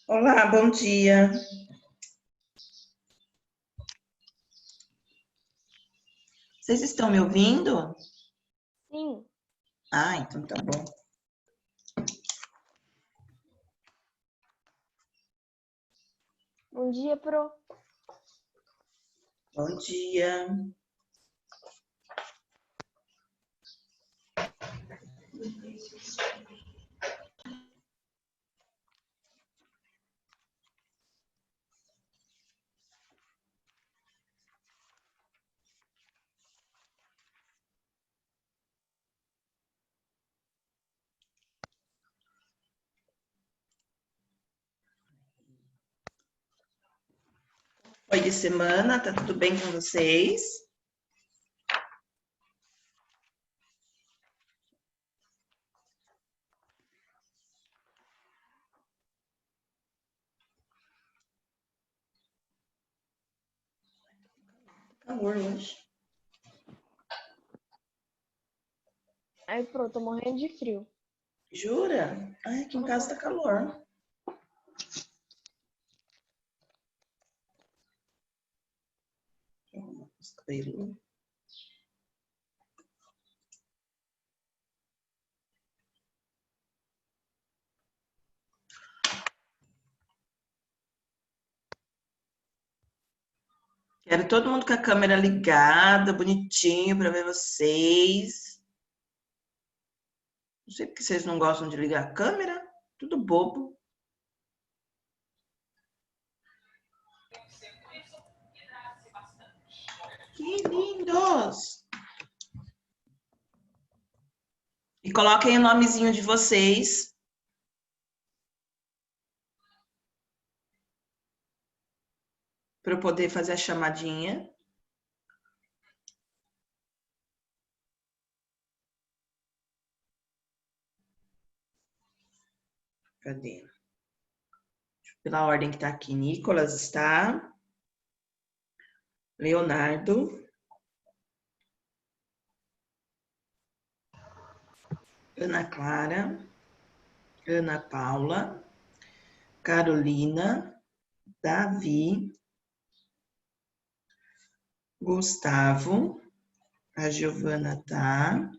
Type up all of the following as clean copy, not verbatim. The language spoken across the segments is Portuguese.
Olá, bom dia. Vocês estão me ouvindo? Sim. Ah, então tá bom. Bom dia, Pro. Bom dia. Oi de semana, tá tudo bem com vocês? Calor hoje. Aí, Pro, tô morrendo de frio. Jura? Ai, aqui em casa tá calor. Espelho. Quero todo mundo com a câmera ligada, bonitinho, para ver vocês. Não sei porque vocês não gostam de ligar a câmera. Tudo bobo. Que lindos! E coloquem o nomezinho de vocês. Para eu poder fazer a chamadinha. Cadê? Pela ordem que tá aqui. Nicolas está. Leonardo. Ana Clara. Ana Paula. Carolina. Davi. Gustavo. A Giovana tá.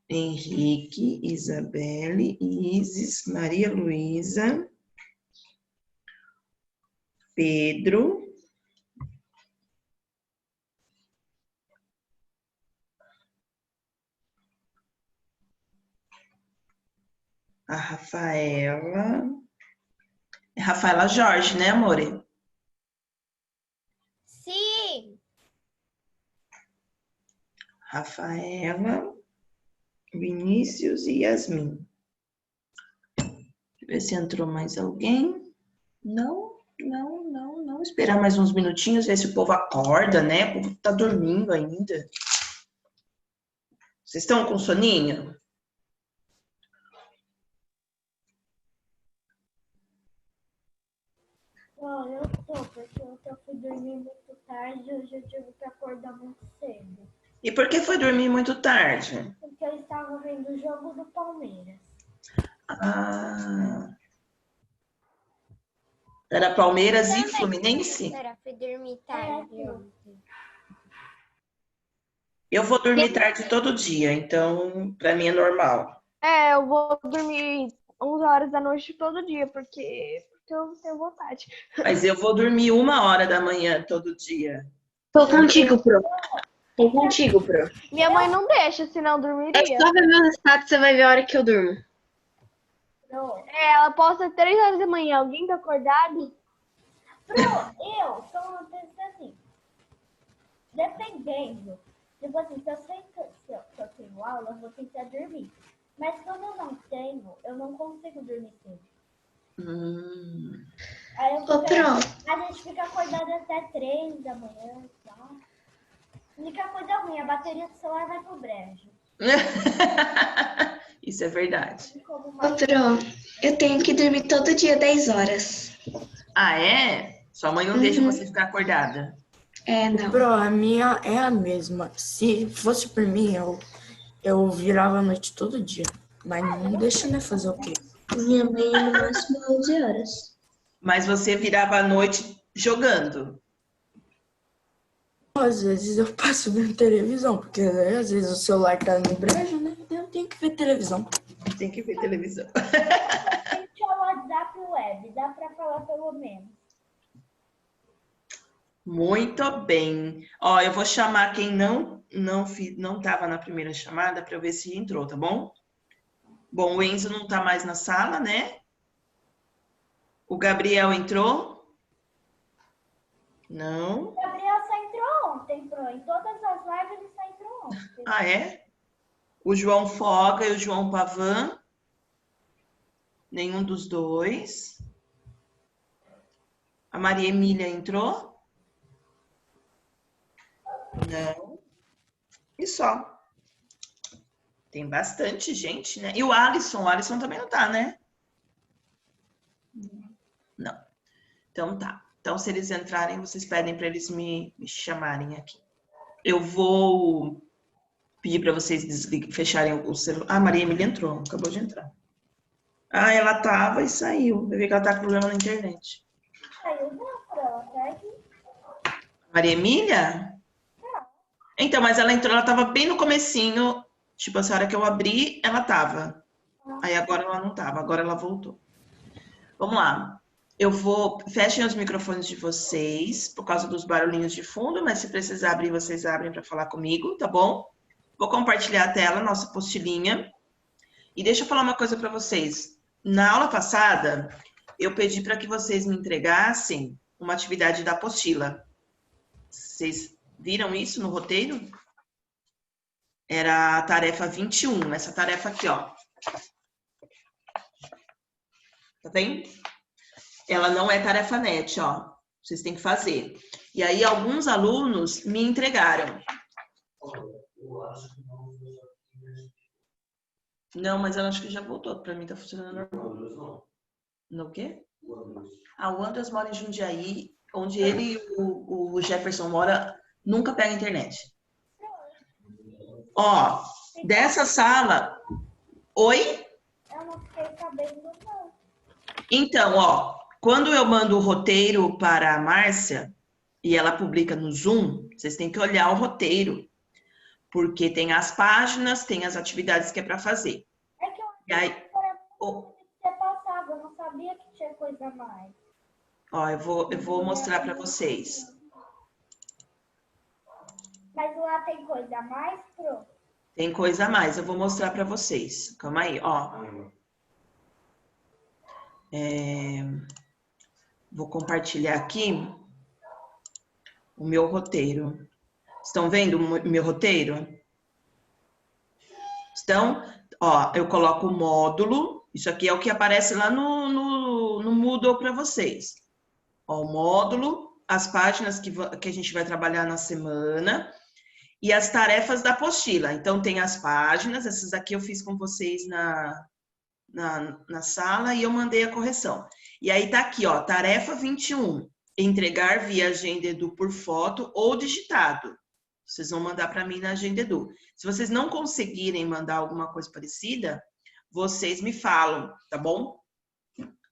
Henrique, Isabelle, Isis, Maria Luísa, Pedro, a Rafaela. É Rafaela Jorge, né, amore? Sim. Rafaela, Vinícius e Yasmin. Deixa eu ver se entrou mais alguém. Não. Esperar mais uns minutinhos, ver se o povo acorda, né? O povo tá dormindo ainda. Vocês estão com soninho? Eu tô, porque ontem eu fui dormir muito tarde e hoje eu tive que acordar muito cedo. E por que foi dormir muito tarde? Porque eu estava vendo o jogo do Palmeiras. Ah. Era Palmeiras e Fluminense? Fui dormir tarde ontem. Eu vou dormir tarde todo dia, então pra mim é normal. Eu vou dormir 11 horas da noite todo dia, porque eu não tenho vontade. Mas eu vou dormir 1 hora da manhã todo dia. Tô contigo, Pro. Tô contigo, Pro. Minha mãe não deixa, senão eu dormiria. É só ver meus status, você vai ver a hora que eu durmo. Ela posta 3 horas da manhã. Alguém tá acordado? Eu sou uma pessoa assim, dependendo. Tipo assim, se eu sei que eu tenho aula, eu vou tentar dormir. Mas quando eu não tenho, eu não consigo dormir cedo. Aí Ô, Pro. a gente fica acordado até 3 da manhã e tal. A única coisa ruim, a bateria do celular vai pro brejo. Isso é verdade. Ô, Pro, eu tenho que dormir todo dia 10 horas. Ah, é? Sua mãe não deixa você ficar acordada? É, não. Pro, a minha é a mesma. Se fosse por mim, eu virava a noite todo dia. Mas não deixa, né? Fazer o quê? Minha mãe no máximo 11 horas. Mas você virava a noite jogando. Às vezes eu passo vendo televisão, porque né, às vezes o celular tá no brejo, né? Eu tenho que ver televisão. Tem que ver televisão. Gente, é o WhatsApp web, dá pra falar pelo menos. Muito bem. Ó, eu vou chamar quem não estava na primeira chamada para eu ver se entrou, tá bom? Bom, o Enzo não tá mais na sala, né? O Gabriel entrou? Não. O Gabriel só entrou ontem, Pro. Em todas as lives ele só entrou ontem. Ah, é? O João Foga e o João Pavan? Nenhum dos dois. A Maria Emília entrou? Não. E só. Tem bastante gente, né? E o Alisson também não tá, né? Não. Então tá. Então, se eles entrarem, vocês pedem para eles me chamarem aqui. Eu vou pedir para vocês fecharem o celular. Ah, a Maria Emília entrou, acabou de entrar. Ah, ela tava e saiu. Eu vi que ela tá com problema na internet. Saiu não, Pro. Tá aqui. Maria Emília? Então, mas ela entrou, ela tava bem no comecinho. Tipo, essa hora que eu abri, ela tava. Aí agora ela não tava, agora ela voltou. Vamos lá. Fechem os microfones de vocês, por causa dos barulhinhos de fundo, mas se precisar abrir, vocês abrem para falar comigo, tá bom? Vou compartilhar a tela, nossa apostilinha. E deixa eu falar uma coisa para vocês. Na aula passada, eu pedi para que vocês me entregassem uma atividade da apostila. Vocês viram isso no roteiro? Era a tarefa 21, essa tarefa aqui, ó. Tá vendo? Ela não é tarefa net, ó. Vocês têm que fazer. E aí, alguns alunos me entregaram. Não, mas eu acho que já voltou. Pra mim tá funcionando normal. No quê? Ah, o Andras mora em Jundiaí, onde ele e o Jefferson mora, nunca pega internet. Ó, dessa sala... Oi? Eu não fiquei sabendo, não. Então, ó, quando eu mando o roteiro para a Márcia e ela publica no Zoom, vocês têm que olhar o roteiro, porque tem as páginas, tem as atividades que é para fazer. É que eu E aí, tinha passado, eu não sabia que tinha coisa a mais. ó, eu vou mostrar para vocês. Mas lá tem coisa a mais, Pro? Tem coisa a mais, eu vou mostrar para vocês. Calma aí, ó. Vou compartilhar aqui o meu roteiro. Estão vendo o meu roteiro? Estão? Ó, eu coloco o módulo. Isso aqui é o que aparece lá no Moodle para vocês. Ó, o módulo, as páginas que a gente vai trabalhar na semana e as tarefas da apostila. Então, tem as páginas, essas aqui eu fiz com vocês na sala e eu mandei a correção. E aí tá aqui, ó, tarefa 21, entregar via Agenda Edu por foto ou digitado. Vocês vão mandar para mim na Agenda Edu. Se vocês não conseguirem mandar alguma coisa parecida, vocês me falam, tá bom?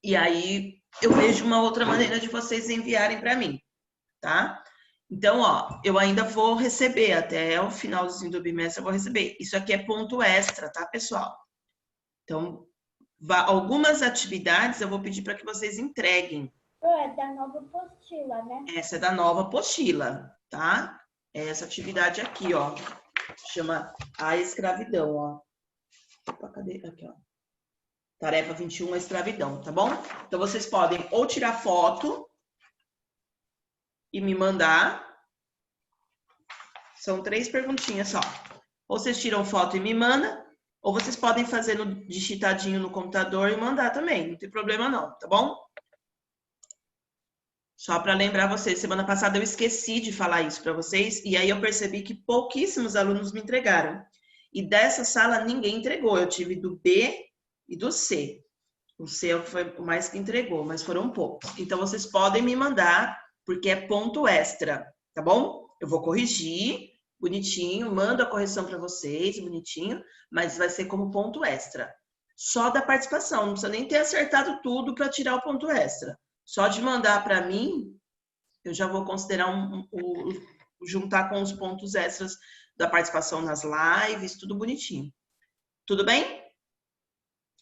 E aí eu vejo uma outra maneira de vocês enviarem para mim, tá? Então, ó, eu ainda vou receber, até o finalzinho do bimestre eu vou receber. Isso aqui é ponto extra, tá, pessoal? Então, algumas atividades eu vou pedir para que vocês entreguem. É da nova apostila, né? Essa é da nova apostila, tá? Essa atividade aqui, ó, chama a escravidão, ó. Opa, cadê? Aqui, ó. Tarefa 21, a escravidão, tá bom? Então, vocês podem ou tirar foto e me mandar. São 3 perguntinhas só. Ou vocês tiram foto e me mandam, ou vocês podem fazer no digitadinho no computador e mandar também. Não tem problema não, tá bom? Só para lembrar vocês, semana passada eu esqueci de falar isso para vocês, e aí eu percebi que pouquíssimos alunos me entregaram. E dessa sala ninguém entregou. Eu tive do B e do C. O C foi o mais que entregou, mas foram poucos. Então, vocês podem me mandar, porque é ponto extra, tá bom? Eu vou corrigir, bonitinho, mando a correção para vocês, bonitinho, mas vai ser como ponto extra. Só da participação, não precisa nem ter acertado tudo para tirar o ponto extra. Só de mandar para mim, eu já vou considerar juntar com os pontos extras da participação nas lives, tudo bonitinho. Tudo bem?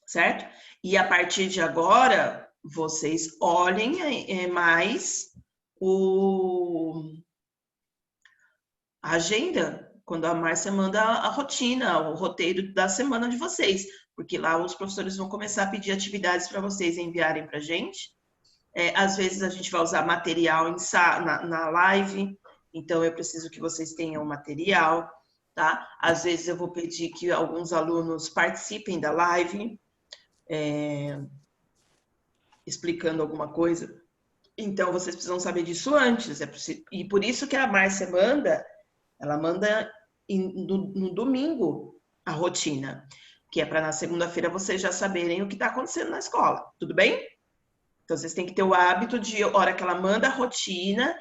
Certo? E a partir de agora, vocês olhem mais a agenda, quando a Márcia manda a rotina, o roteiro da semana de vocês, porque lá os professores vão começar a pedir atividades para vocês enviarem para a gente. Às vezes a gente vai usar material na live, então eu preciso que vocês tenham material, tá? Às vezes eu vou pedir que alguns alunos participem da live, explicando alguma coisa. Então vocês precisam saber disso antes, e por isso que a Márcia ela manda no domingo a rotina, que é para na segunda-feira vocês já saberem o que está acontecendo na escola, tudo bem? Então, vocês têm que ter o hábito de, a hora que ela manda a rotina,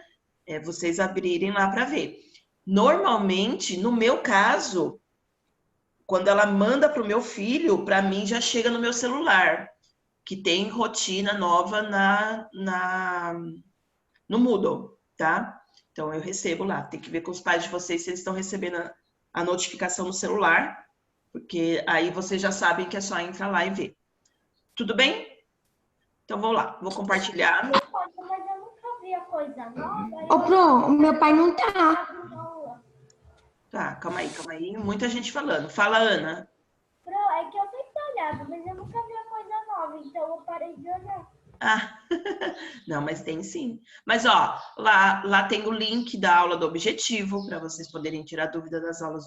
vocês abrirem lá para ver. Normalmente, no meu caso, quando ela manda para o meu filho, para mim já chega no meu celular, que tem rotina nova no Moodle, tá? Então, eu recebo lá. Tem que ver com os pais de vocês se eles estão recebendo a notificação no celular, porque aí vocês já sabem que é só entrar lá e ver. Tudo bem? Então, vou lá. Vou compartilhar. Mas eu nunca vi a coisa nova. Ô, Pro, o meu pai não tá. Tá, calma aí. Muita gente falando. Fala, Ana. Pro, é que eu sempre olhava, mas eu nunca vi a coisa nova, então eu parei de olhar. Ah, não, mas tem sim. Mas, ó, lá tem o link da aula do objetivo, para vocês poderem tirar dúvida das aulas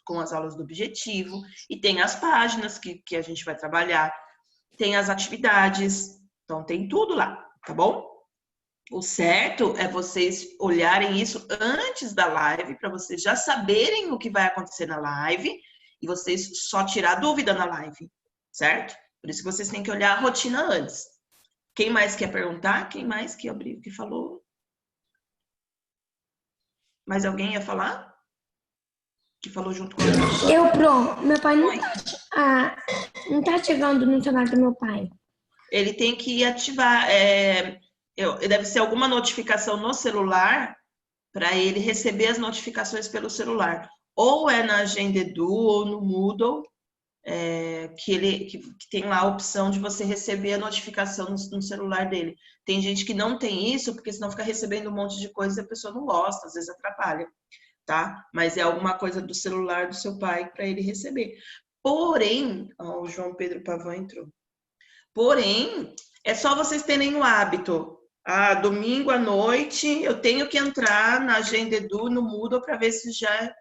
com as aulas do objetivo. E tem as páginas que a gente vai trabalhar. Tem as atividades. Então, tem tudo lá, tá bom? O certo é vocês olharem isso antes da live, para vocês já saberem o que vai acontecer na live e vocês só tirar dúvida na live, certo? Por isso que vocês têm que olhar a rotina antes. Quem mais quer perguntar? Quem mais que abriu, que falou? Mais alguém ia falar? Que falou junto com a gente? Eu, Pro, meu pai não tá chegando no celular do meu pai. Ele tem que ativar, deve ser alguma notificação no celular para ele receber as notificações pelo celular. Ou é na Agenda Edu ou no Moodle, que tem lá a opção de você receber a notificação no celular dele. Tem gente que não tem isso, porque senão fica recebendo um monte de coisa e a pessoa não gosta, às vezes atrapalha, tá? Mas é alguma coisa do celular do seu pai para ele receber. Porém, o João Pedro Pavão entrou. Porém, é só vocês terem o hábito. Domingo à noite, eu tenho que entrar na Agenda Edu, no Moodle, para ver se já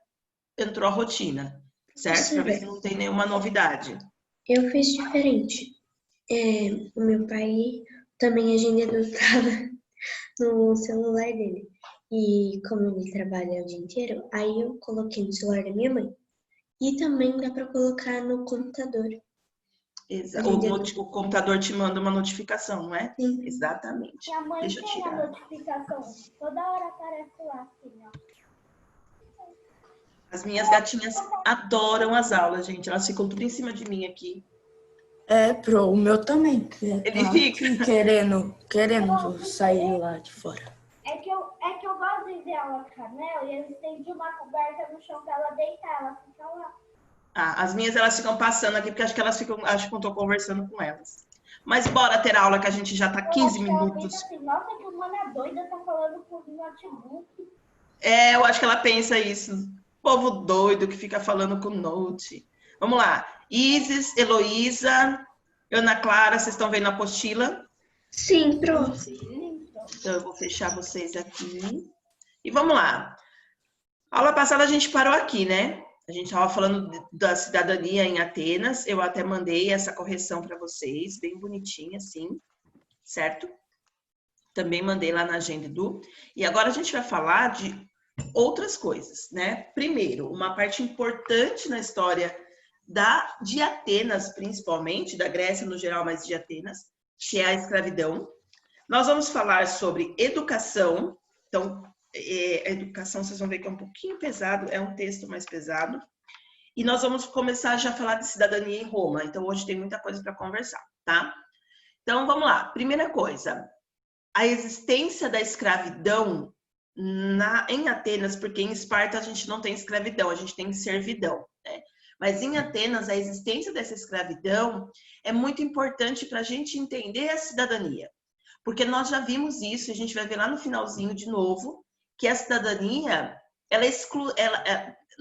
entrou a rotina, certo? Para ver se não tem nenhuma novidade. Eu fiz diferente. O meu pai também, a Agenda Edu tava no celular dele. E como ele trabalha o dia inteiro, aí eu coloquei no celular da minha mãe. E também dá para colocar no computador. O computador te manda uma notificação, não é? Sim. Exatamente. Minha mãe Deixa eu tem a tirar. notificação. Toda hora aparece lá, assim, ó. As minhas gatinhas adoram as aulas, gente. Elas ficam tudo em cima de mim aqui. Pro, o meu também. Ele fica Querendo sair lá de fora. É que eu gosto de ver ela com a Canela e eles têm de uma coberta no chão pra ela deitar, ela fica lá. As minhas, elas ficam passando aqui, porque acho que eu tô conversando com elas. Mas bora ter aula, que a gente já tá 15 minutos. Assim, nossa, que mana doida tá falando com o notebook. Eu acho que ela pensa isso. Povo doido que fica falando com o Note. Vamos lá. Isis, Heloísa, Ana Clara, vocês estão vendo a apostila? Sim, Pro. Então, eu vou fechar vocês aqui. E vamos lá. Aula passada a gente parou aqui, né? A gente estava falando da cidadania em Atenas. Eu até mandei essa correção para vocês, bem bonitinha, assim, certo? Também mandei lá na Agenda Edu. E agora a gente vai falar de outras coisas, né? Primeiro, uma parte importante na história de Atenas, principalmente, da Grécia no geral, mas de Atenas, que é a escravidão. Nós vamos falar sobre educação. Então, a educação, vocês vão ver que é um pouquinho pesado, é um texto mais pesado. E nós vamos começar já a falar de cidadania em Roma. Então, hoje tem muita coisa para conversar, tá? Então, vamos lá. Primeira coisa, a existência da escravidão em Atenas, porque em Esparta a gente não tem escravidão, a gente tem servidão, né? Mas em Atenas, a existência dessa escravidão é muito importante para a gente entender a cidadania. Porque nós já vimos isso, a gente vai ver lá no finalzinho de novo, que a cidadania,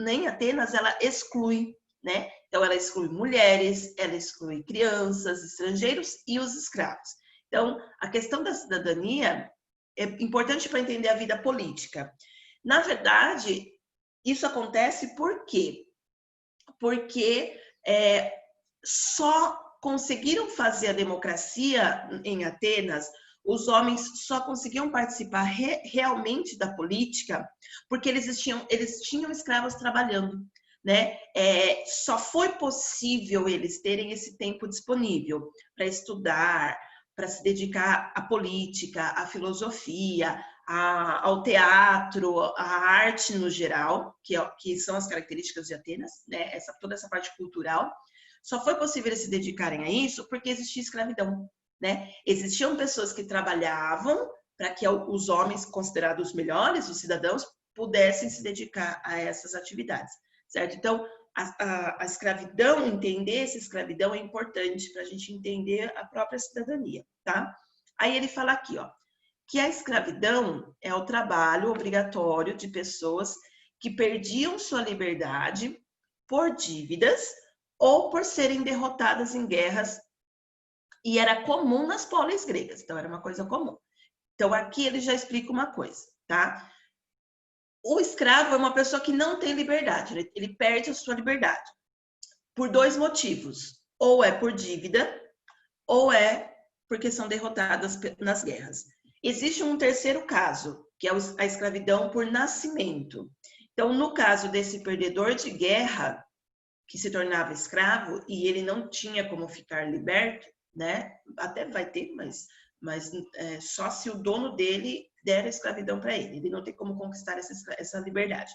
em Atenas, ela exclui, né? Então, ela exclui mulheres, ela exclui crianças, estrangeiros e os escravos. Então, a questão da cidadania é importante para entender a vida política. Na verdade, isso acontece por quê? Porque só conseguiram fazer a democracia em Atenas, os homens só conseguiam participar realmente da política porque eles tinham escravos trabalhando, né? Só foi possível eles terem esse tempo disponível para estudar, para se dedicar à política, à filosofia, ao teatro, à arte no geral, que são as características de Atenas, né? Toda essa parte cultural. Só foi possível eles se dedicarem a isso porque existia escravidão, né? Existiam pessoas que trabalhavam para que os homens considerados os melhores, os cidadãos, pudessem se dedicar a essas atividades, certo? Então, a escravidão, entender essa escravidão é importante para a gente entender a própria cidadania, tá? Aí ele fala aqui, ó, que a escravidão é o trabalho obrigatório de pessoas que perdiam sua liberdade por dívidas ou por serem derrotadas em guerras, e era comum nas polis gregas, então era uma coisa comum. Então aqui ele já explica uma coisa, tá? O escravo é uma pessoa que não tem liberdade, ele perde a sua liberdade por dois motivos, ou é por dívida, ou é porque são derrotadas nas guerras. Existe um terceiro caso, que é a escravidão por nascimento. Então, no caso desse perdedor de guerra, que se tornava escravo, e ele não tinha como ficar liberto, né? Até vai ter, mas só se o dono dele der a escravidão para ele. Ele não tem como conquistar essa liberdade.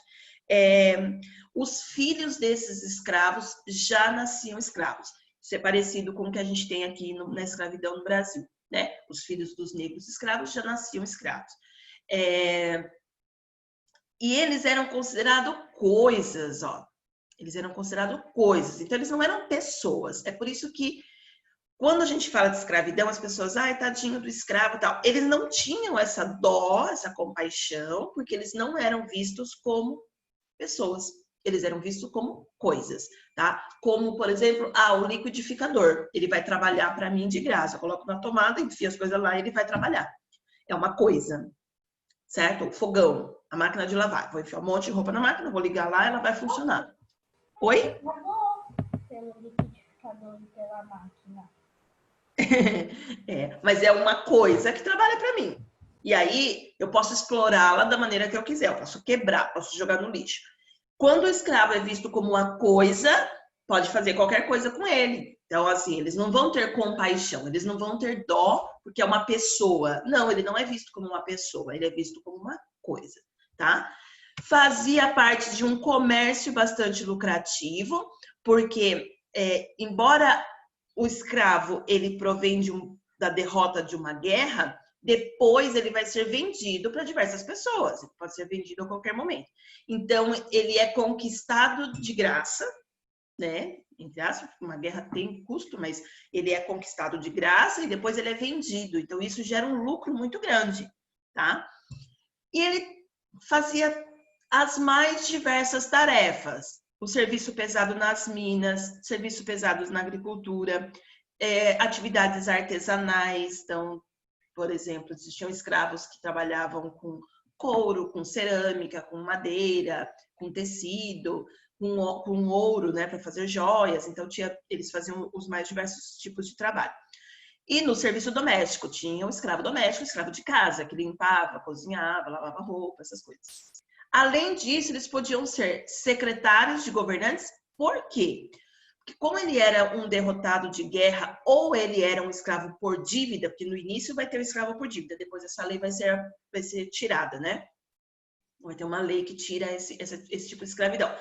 Os filhos desses escravos já nasciam escravos. Isso é parecido com o que a gente tem aqui na escravidão no Brasil, né? Os filhos dos negros escravos já nasciam escravos. E eles eram considerados coisas, ó. Eles eram considerados coisas, então eles não eram pessoas. É por isso que, quando a gente fala de escravidão, as pessoas, ai, tadinho do escravo e tal. Eles não tinham essa dó, essa compaixão, porque eles não eram vistos como pessoas. Eles eram vistos como coisas, tá? Como, por exemplo, o liquidificador. Ele vai trabalhar para mim de graça. Eu coloco na tomada, enfio as coisas lá e ele vai trabalhar. É uma coisa, certo? O fogão, a máquina de lavar. Vou enfiar um monte de roupa na máquina, vou ligar lá, ela vai funcionar. Oi? Pelo liquidificador e pela máquina. Mas é uma coisa que trabalha para mim. E aí eu posso explorá-la da maneira que eu quiser. Eu posso quebrar, posso jogar no lixo. Quando o escravo é visto como uma coisa, pode fazer qualquer coisa com ele. Então, assim, eles não vão ter compaixão, eles não vão ter dó, porque é uma pessoa. Não, ele não é visto como uma pessoa, ele é visto como uma coisa, tá? Fazia parte de um comércio bastante lucrativo, porque, embora o escravo ele provém da derrota de uma guerra, depois ele vai ser vendido para diversas pessoas. Ele pode ser vendido a qualquer momento. Então, ele é conquistado de graça, né? Entre aspas, uma guerra tem custo, mas ele é conquistado de graça e depois ele é vendido. Então, isso gera um lucro muito grande, tá? E ele fazia as mais diversas tarefas. O serviço pesado nas minas, serviço pesado na agricultura, atividades artesanais. Então, por exemplo, existiam escravos que trabalhavam com couro, com cerâmica, com madeira, com tecido, com ouro, né, para fazer joias. Então, eles faziam os mais diversos tipos de trabalho. E no serviço doméstico, tinha o escravo doméstico, o escravo de casa, que limpava, cozinhava, lavava roupa, essas coisas. Além disso, eles podiam ser secretários de governantes. Por quê? Porque como ele era um derrotado de guerra ou ele era um escravo por dívida, porque no início vai ter um escravo por dívida, depois essa lei vai ser tirada, né? Vai ter uma lei que tira esse tipo de escravidão.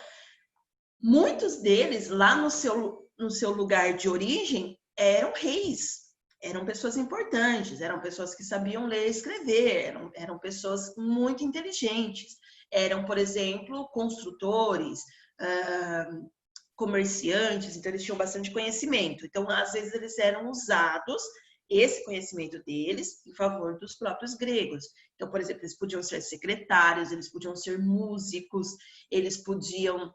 muitos deles, lá no seu lugar de origem, eram reis, eram pessoas importantes, eram pessoas que sabiam ler e escrever, eram pessoas muito inteligentes, eram, por exemplo, construtores, comerciantes, então eles tinham bastante conhecimento. Então, às vezes, eles eram usados, esse conhecimento deles, em favor dos próprios gregos. Então, por exemplo, eles podiam ser secretários, eles podiam ser músicos, eles podiam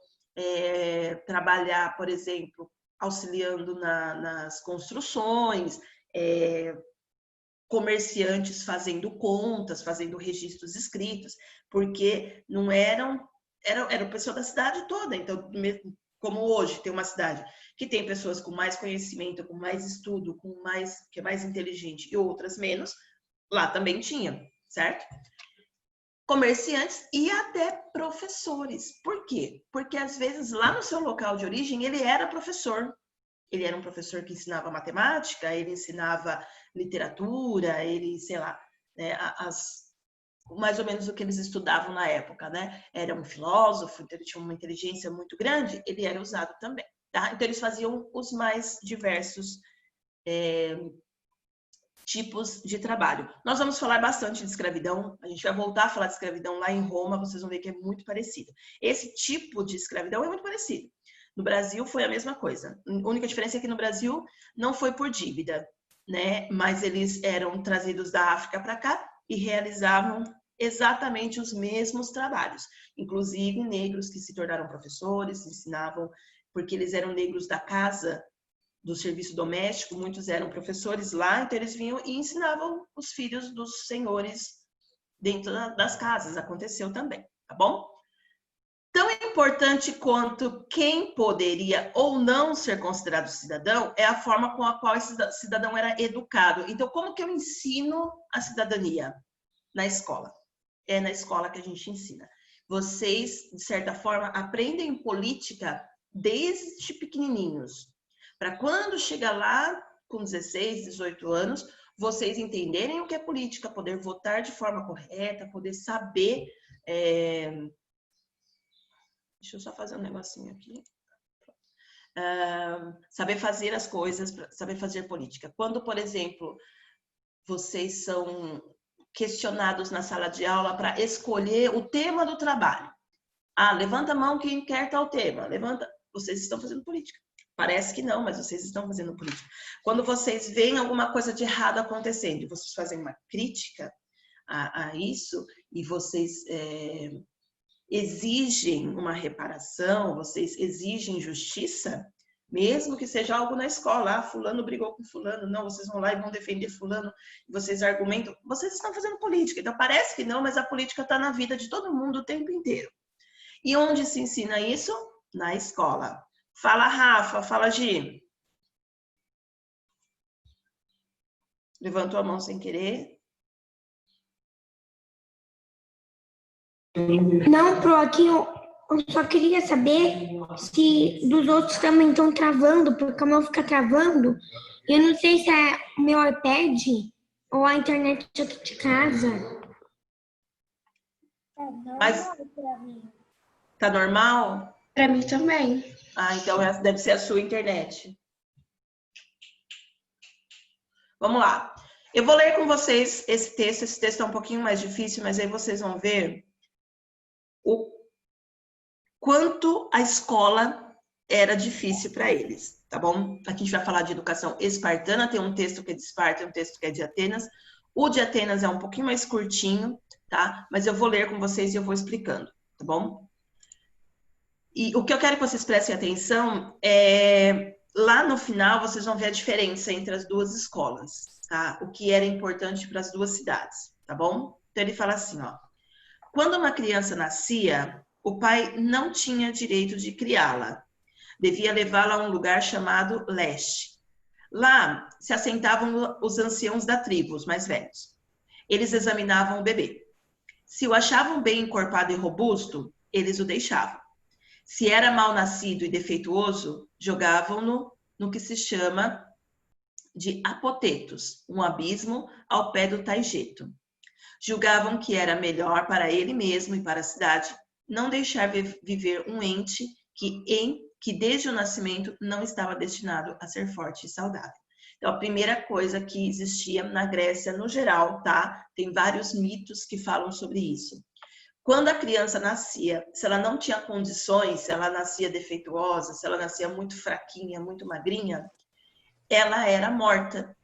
trabalhar, por exemplo, auxiliando nas construções, comerciantes fazendo contas, fazendo registros escritos, porque não era o pessoal da cidade toda. Então, como hoje tem uma cidade que tem pessoas com mais conhecimento, com mais estudo, que é mais inteligente e outras menos, lá também tinha, certo? Comerciantes e até professores. Por quê? Porque às vezes lá no seu local de origem ele era professor. Ele era um professor que ensinava matemática, ele ensinava literatura, ele, sei lá, né, mais ou menos o que eles estudavam na época, né? Era um filósofo, então ele tinha uma inteligência muito grande, ele era usado também, tá? Então eles faziam os mais diversos tipos de trabalho. Nós vamos falar bastante de escravidão, a gente vai voltar a falar de escravidão lá em Roma, vocês vão ver que é muito parecido. Esse tipo de escravidão é muito parecido. No Brasil foi a mesma coisa. A única diferença é que no Brasil não foi por dívida, né? Mas eles eram trazidos da África para cá e realizavam exatamente os mesmos trabalhos. Inclusive negros que se tornaram professores, ensinavam, porque eles eram negros da casa, do serviço doméstico, muitos eram professores lá, então eles vinham e ensinavam os filhos dos senhores dentro das casas. Aconteceu também, tá bom? Tão importante quanto quem poderia ou não ser considerado cidadão é a forma com a qual esse cidadão era educado. Então, como que eu ensino a cidadania? Na escola. É na escola que a gente ensina. Vocês, de certa forma, aprendem política desde pequenininhos. Para quando chegar lá, com 16, 18 anos, vocês entenderem o que é política, poder votar de forma correta, poder saber... Deixa eu só fazer um negocinho aqui. Saber fazer as coisas, saber fazer política. Quando, por exemplo, vocês são questionados na sala de aula para escolher o tema do trabalho. Levanta a mão quem quer tal tema. Levanta. Vocês estão fazendo política. Parece que não, mas vocês estão fazendo política. Quando vocês veem alguma coisa de errado acontecendo e vocês fazem uma crítica a isso e vocês... exigem uma reparação, vocês exigem justiça, mesmo que seja algo na escola, fulano brigou com fulano, não, vocês vão lá e vão defender fulano, vocês argumentam, vocês estão fazendo política. Então parece que não, mas a política está na vida de todo mundo o tempo inteiro. E onde se ensina isso? Na escola. Fala, Rafa, fala, Gi. Levantou a mão sem querer. Não, Pro, aqui eu só queria saber se dos outros também estão travando, porque o meu fica travando. Eu não sei se é o meu iPad ou a internet aqui de casa. É normal Mas pra mim. tá normal? Para mim também. Então deve ser a sua internet. Vamos lá. Eu vou ler com vocês esse texto. Esse texto é um pouquinho mais difícil, mas aí vocês vão ver o quanto a escola era difícil para eles, tá bom? Aqui a gente vai falar de educação espartana, tem um texto que é de Esparta e um texto que é de Atenas. O de Atenas é um pouquinho mais curtinho, tá? Mas eu vou ler com vocês e eu vou explicando, tá bom? E o que eu quero que vocês prestem atenção é... Lá no final, vocês vão ver a diferença entre as duas escolas, tá? O que era importante para as duas cidades, tá bom? Então, ele fala assim, ó. Quando uma criança nascia, o pai não tinha direito de criá-la. Devia levá-la a um lugar chamado leste. Lá se assentavam os anciãos da tribo, os mais velhos. Eles examinavam o bebê. Se o achavam bem encorpado e robusto, eles o deixavam. Se era mal nascido e defeituoso, jogavam-no no que se chama de apotetos, um abismo ao pé do Taigeto. Julgavam que era melhor para ele mesmo e para a cidade não deixar viver um ente que desde o nascimento não estava destinado a ser forte e saudável. Então, a primeira coisa que existia na Grécia no geral, tá? Tem vários mitos que falam sobre isso. Quando a criança nascia, se ela não tinha condições, se ela nascia defeituosa, se ela nascia muito fraquinha, muito magrinha, ela era morta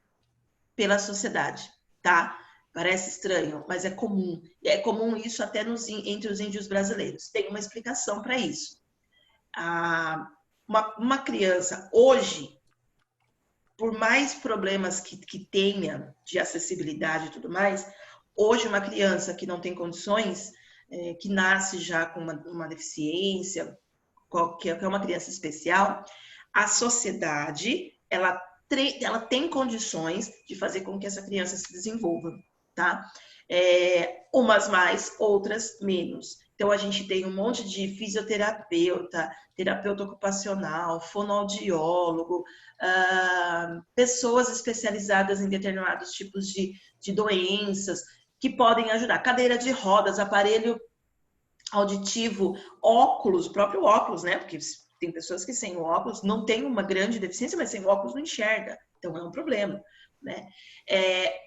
pela sociedade, tá? Parece estranho, mas é comum. E é comum isso até entre os índios brasileiros. Tem uma explicação para isso. Uma criança hoje, por mais problemas que tenha de acessibilidade e tudo mais, hoje uma criança que não tem condições, que nasce já com uma deficiência, que é uma criança especial, a sociedade, ela tem condições de fazer com que essa criança se desenvolva, tá? Umas mais, outras menos. Então, a gente tem um monte de fisioterapeuta, terapeuta ocupacional, fonoaudiólogo, pessoas especializadas em determinados tipos de doenças que podem ajudar. Cadeira de rodas, aparelho auditivo, óculos, o próprio óculos, né? Porque tem pessoas que sem óculos não tem uma grande deficiência, mas sem óculos não enxerga. Então, é um problema, né?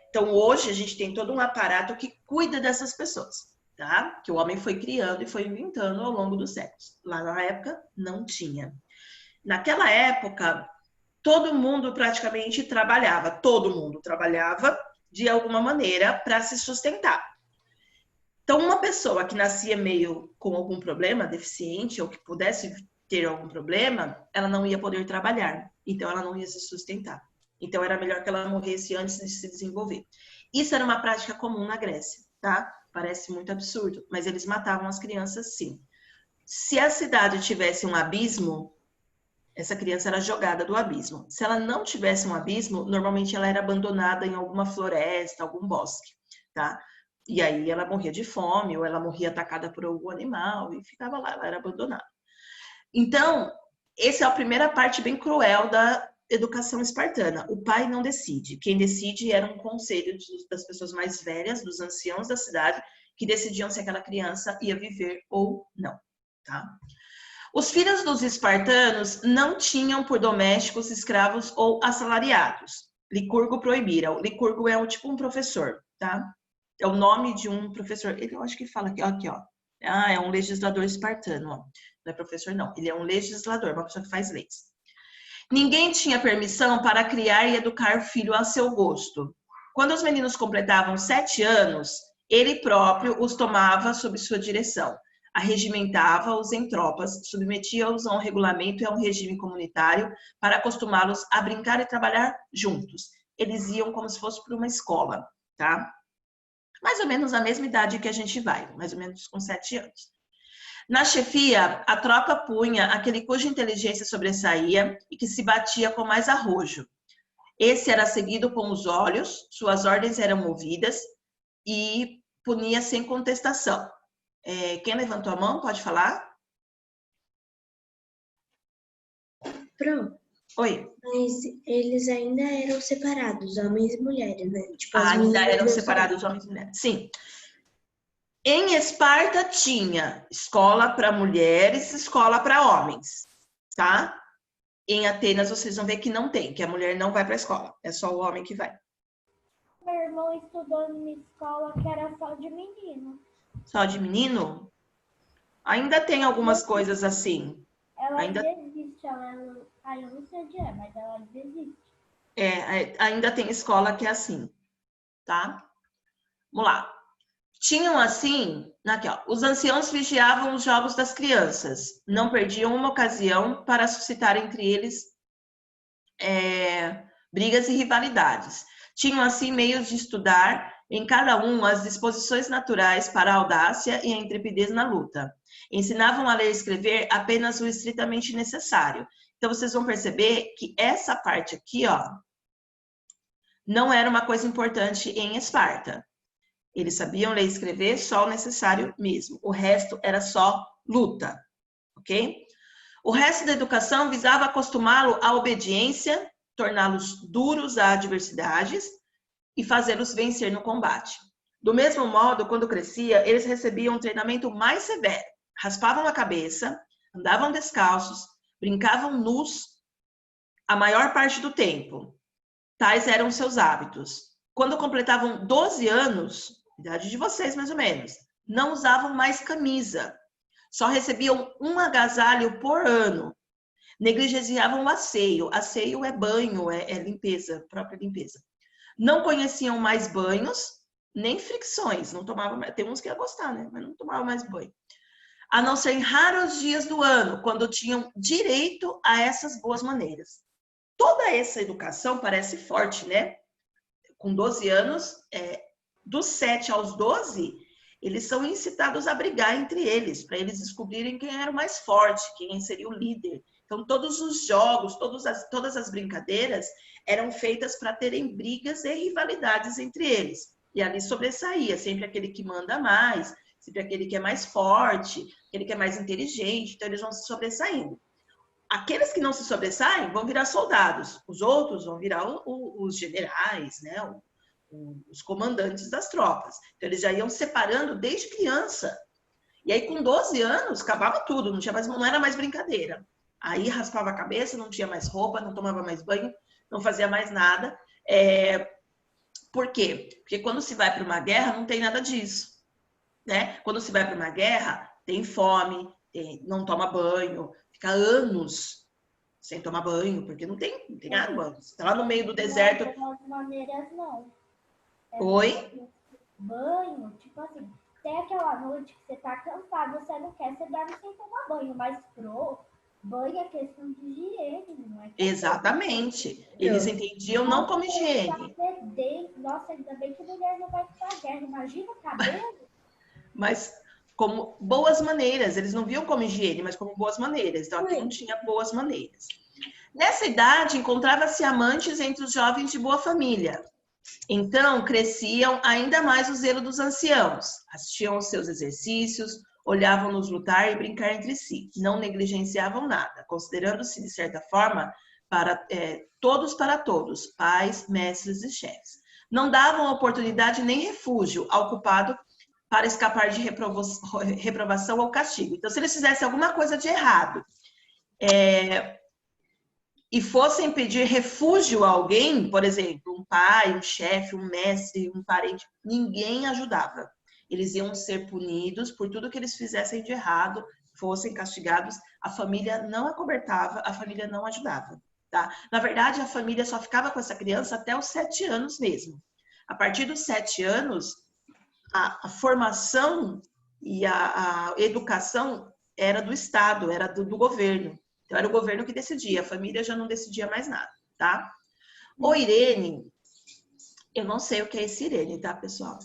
Então, hoje, a gente tem todo um aparato que cuida dessas pessoas, tá? Que o homem foi criando e foi inventando ao longo dos séculos. Lá na época, não tinha. Naquela época, todo mundo praticamente trabalhava. Todo mundo trabalhava de alguma maneira para se sustentar. Então, uma pessoa que nascia meio com algum problema, deficiente, ou que pudesse ter algum problema, ela não ia poder trabalhar. Então, ela não ia se sustentar. Então, era melhor que ela morresse antes de se desenvolver. Isso era uma prática comum na Grécia, tá? Parece muito absurdo, mas eles matavam as crianças sim. Se a cidade tivesse um abismo, essa criança era jogada do abismo. Se ela não tivesse um abismo, normalmente ela era abandonada em alguma floresta, algum bosque, tá? E aí ela morria de fome, ou ela morria atacada por algum animal, e ficava lá, ela era abandonada. Então, essa é a primeira parte bem cruel da educação espartana. O pai não decide. Quem decide era um conselho das pessoas mais velhas, dos anciãos da cidade, que decidiam se aquela criança ia viver ou não, tá? Os filhos dos espartanos não tinham por domésticos, escravos ou assalariados. Licurgo proibira. O Licurgo é tipo um professor, tá? É o nome de um professor. Ele, eu acho que fala aqui, ó. É um legislador espartano, ó. Não é professor, não. Ele é um legislador, uma pessoa que faz leis. Ninguém tinha permissão para criar e educar o filho a seu gosto. Quando os meninos completavam 7 anos, ele próprio os tomava sob sua direção. Arregimentava-os em tropas, submetia-os a um regulamento e a um regime comunitário para acostumá-los a brincar e trabalhar juntos. Eles iam como se fosse para uma escola, tá? Mais ou menos a mesma idade que a gente vai, mais ou menos com 7 anos. Na chefia, a tropa punha aquele cuja inteligência sobressaía e que se batia com mais arrojo. Esse era seguido com os olhos, suas ordens eram ouvidas e punia sem contestação. Quem levantou a mão pode falar? Pro, Oi. mas eles ainda eram separados, homens e mulheres, né? Tipo, as Ainda meninas eram não separados homens e mulheres. Sim. Em Esparta tinha escola para mulheres, escola para homens, tá? Em Atenas vocês vão ver que não tem, que a mulher não vai para a escola, é só o homem que vai. Meu irmão estudou numa escola que era só de menino. Só de menino? Ainda tem algumas coisas assim. Ela Ainda... existe, eu não sei onde é, mas ela existe. Ainda tem escola que é assim, tá? Vamos lá. Tinham assim, aqui ó, os anciãos vigiavam os jogos das crianças, não perdiam uma ocasião para suscitar entre eles brigas e rivalidades. Tinham assim meios de estudar em cada um as disposições naturais para a audácia e a intrepidez na luta. Ensinavam a ler e escrever apenas o estritamente necessário. Então vocês vão perceber que essa parte aqui, ó, não era uma coisa importante em Esparta. Eles sabiam ler e escrever só o necessário mesmo. O resto era só luta, ok? O resto da educação visava acostumá-lo à obediência, torná-los duros a adversidades e fazê-los vencer no combate. Do mesmo modo, quando crescia, eles recebiam um treinamento mais severo. Raspavam a cabeça, andavam descalços, brincavam nus a maior parte do tempo. Tais eram seus hábitos. Quando completavam 12 anos, idade de vocês mais ou menos, não usavam mais camisa. Só recebiam um agasalho por ano. Negligenciavam o asseio. Asseio é banho, é limpeza, própria limpeza. Não conheciam mais banhos, nem fricções. Não tomavam, tem uns que iam gostar, né? Mas não tomavam mais banho. A não ser em raros dias do ano, quando tinham direito a essas boas maneiras. Toda essa educação parece forte, né? Com 12 anos, dos 7 aos 12, eles são incitados a brigar entre eles, para eles descobrirem quem era o mais forte, quem seria o líder. Então, todos os jogos, todas as brincadeiras eram feitas para terem brigas e rivalidades entre eles. E ali sobressaía sempre aquele que manda mais, sempre aquele que é mais forte, aquele que é mais inteligente. Então, eles vão se sobressaindo. Aqueles que não se sobressaem vão virar soldados. Os outros vão virar os generais, né? Os comandantes das tropas. Então, eles já iam separando desde criança. E aí, com 12 anos, acabava tudo, não era mais brincadeira. Aí, raspava a cabeça, não tinha mais roupa, não tomava mais banho, não fazia mais nada. Por quê? Porque quando se vai para uma guerra, não tem nada disso. Né? Quando se vai para uma guerra, tem fome, não toma banho, fica anos sem tomar banho, porque não tem água. Você está lá no meio do deserto. De algumas maneiras, não. Oi? Banho, tipo assim, tem aquela noite que você tá cansado, você não quer, você dorme sem tomar banho, mas banho é questão de higiene, não é? Exatamente. Eles entendiam não como higiene. Nossa, ainda bem que mulher não vai pra guerra. Imagina o cabelo. Mas como boas maneiras. Eles não viam como higiene, mas como boas maneiras. Então, aqui não tinha boas maneiras. Nessa idade, encontrava-se amantes entre os jovens de boa família. Então, cresciam ainda mais o zelo dos anciãos. Assistiam aos seus exercícios, olhavam-nos lutar e brincar entre si. Não negligenciavam nada, considerando-se, de certa forma, todos para todos, pais, mestres e chefes. Não davam oportunidade nem refúgio ao culpado para escapar de reprovação ou castigo. Então, se eles fizessem alguma coisa de errado e fossem pedir refúgio a alguém, por exemplo, um pai, um chefe, um mestre, um parente, ninguém ajudava. Eles iam ser punidos por tudo que eles fizessem de errado, fossem castigados. A família não acobertava, a família não ajudava. Tá? Na verdade, a família só ficava com essa criança até os 7 anos mesmo. A partir dos 7 anos, a formação e a educação era do Estado, era do governo. Então, era o governo que decidia, a família já não decidia mais nada, tá? O Irene, eu não sei o que é esse Irene, tá, pessoal?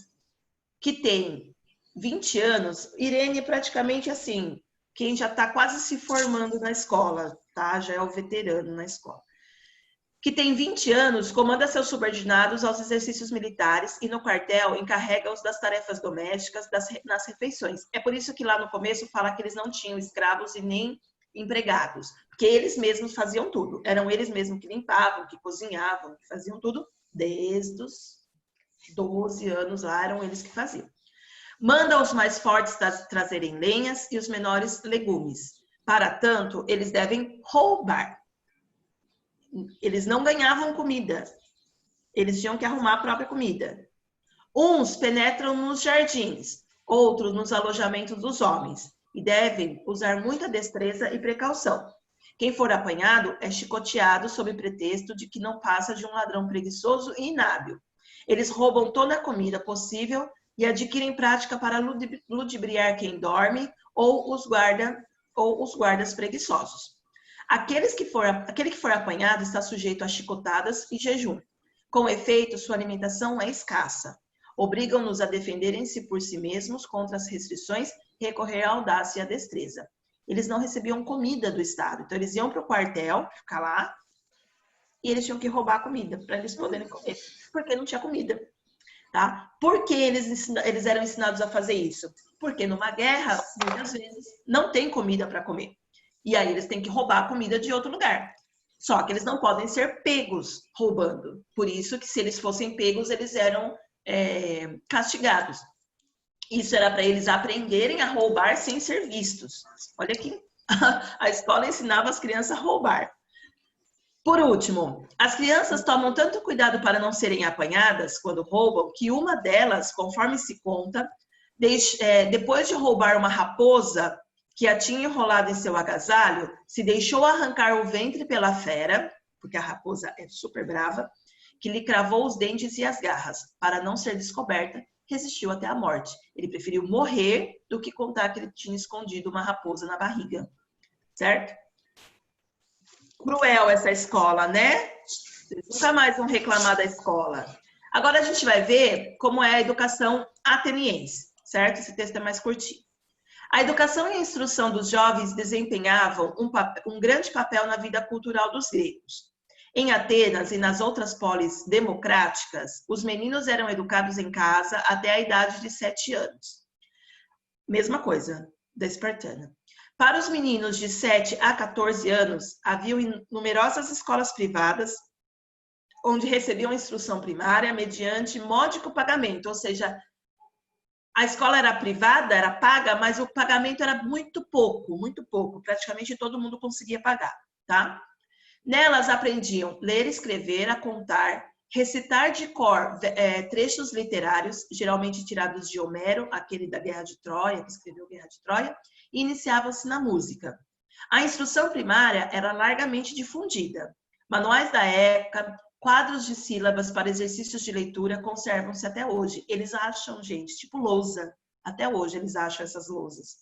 Que tem 20 anos, Irene é praticamente assim, quem já está quase se formando na escola, tá? Já é o veterano na escola. Que tem 20 anos, comanda seus subordinados aos exercícios militares e no quartel encarrega-os das tarefas domésticas nas refeições. É por isso que lá no começo fala que eles não tinham escravos e nem empregados, porque eles mesmos faziam tudo. Eram eles mesmos que limpavam, que cozinhavam, que faziam tudo desde os 12 anos lá, eram eles que faziam. Manda os mais fortes trazerem lenhas e os menores legumes. Para tanto, eles devem roubar. Eles não ganhavam comida. Eles tinham que arrumar a própria comida. Uns penetram nos jardins, outros nos alojamentos dos homens. E devem usar muita destreza e precaução. Quem for apanhado é chicoteado sob pretexto de que não passa de um ladrão preguiçoso e inábil. Eles roubam toda a comida possível e adquirem prática para ludibriar quem dorme ou os guardas preguiçosos. Aquele que for apanhado está sujeito a chicotadas e jejum. Com efeito, sua alimentação é escassa. Obrigam-nos a defenderem-se por si mesmos contra as restrições e recorrer à audácia e à destreza. Eles não recebiam comida do Estado, então eles iam para o quartel, ficar lá, e eles tinham que roubar a comida para eles poderem comer, porque não tinha comida. Tá? Por que eles eram ensinados a fazer isso? Porque numa guerra, muitas vezes, não tem comida para comer. E aí eles têm que roubar a comida de outro lugar. Só que eles não podem ser pegos roubando. Por isso que se eles fossem pegos, eles eram castigados. Isso era para eles aprenderem a roubar sem ser vistos. Olha que A escola ensinava as crianças a roubar. Por último, as crianças tomam tanto cuidado para não serem apanhadas quando roubam, que uma delas, conforme se conta, depois de roubar uma raposa que a tinha enrolado em seu agasalho, se deixou arrancar o ventre pela fera, porque a raposa é super brava, que lhe cravou os dentes e as garras. Para não ser descoberta, resistiu até a morte. Ele preferiu morrer do que contar que ele tinha escondido uma raposa na barriga. Certo? Cruel essa escola, né? Vocês nunca mais vão reclamar da escola. Agora a gente vai ver como é a educação ateniense, certo? Esse texto é mais curtinho. A educação e a instrução dos jovens desempenhavam um grande papel na vida cultural dos gregos. Em Atenas e nas outras polis democráticas, os meninos eram educados em casa até a idade de 7 anos. Mesma coisa da espartana. Para os meninos de 7 a 14 anos, havia numerosas escolas privadas onde recebiam instrução primária mediante módico pagamento, ou seja, a escola era privada, era paga, mas o pagamento era muito pouco, praticamente todo mundo conseguia pagar, tá? Nelas aprendiam ler, escrever, a contar, recitar de cor trechos literários, geralmente tirados de Homero, aquele da Guerra de Troia, que escreveu Guerra de Troia, e iniciavam-se na música. A instrução primária era largamente difundida. Manuais da época, quadros de sílabas para exercícios de leitura conservam-se até hoje. Eles acham, gente, tipo lousa. Até hoje eles acham essas lousas.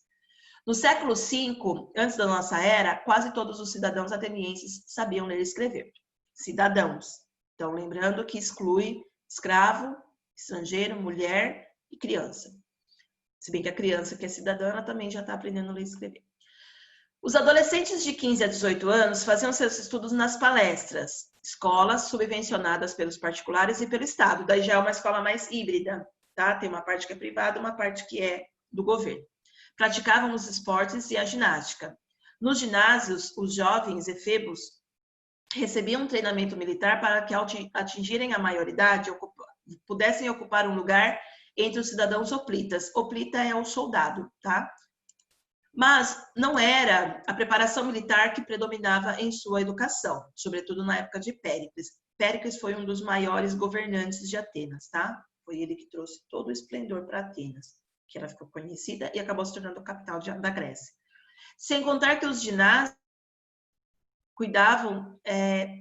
No século V, antes da nossa era, quase todos os cidadãos atenienses sabiam ler e escrever. Cidadãos. Então, lembrando que exclui escravo, estrangeiro, mulher e criança. Se bem que a criança que é cidadã, ela também já está aprendendo a ler e escrever. Os adolescentes de 15 a 18 anos faziam seus estudos nas palestras, escolas subvencionadas pelos particulares e pelo Estado. Daí já é uma escola mais híbrida, tá? Tem uma parte que é privada, uma parte que é do governo. Praticavam os esportes e a ginástica. Nos ginásios, os jovens efebos recebiam um treinamento militar para que, ao atingirem a maioridade, pudessem ocupar um lugar entre os cidadãos hoplitas. Hoplita é o soldado, tá? Mas não era a preparação militar que predominava em sua educação, sobretudo na época de Péricles. Péricles foi um dos maiores governantes de Atenas, tá? Foi ele que trouxe todo o esplendor para Atenas, que ela ficou conhecida e acabou se tornando a capital da Grécia. Sem contar que os ginásios cuidavam,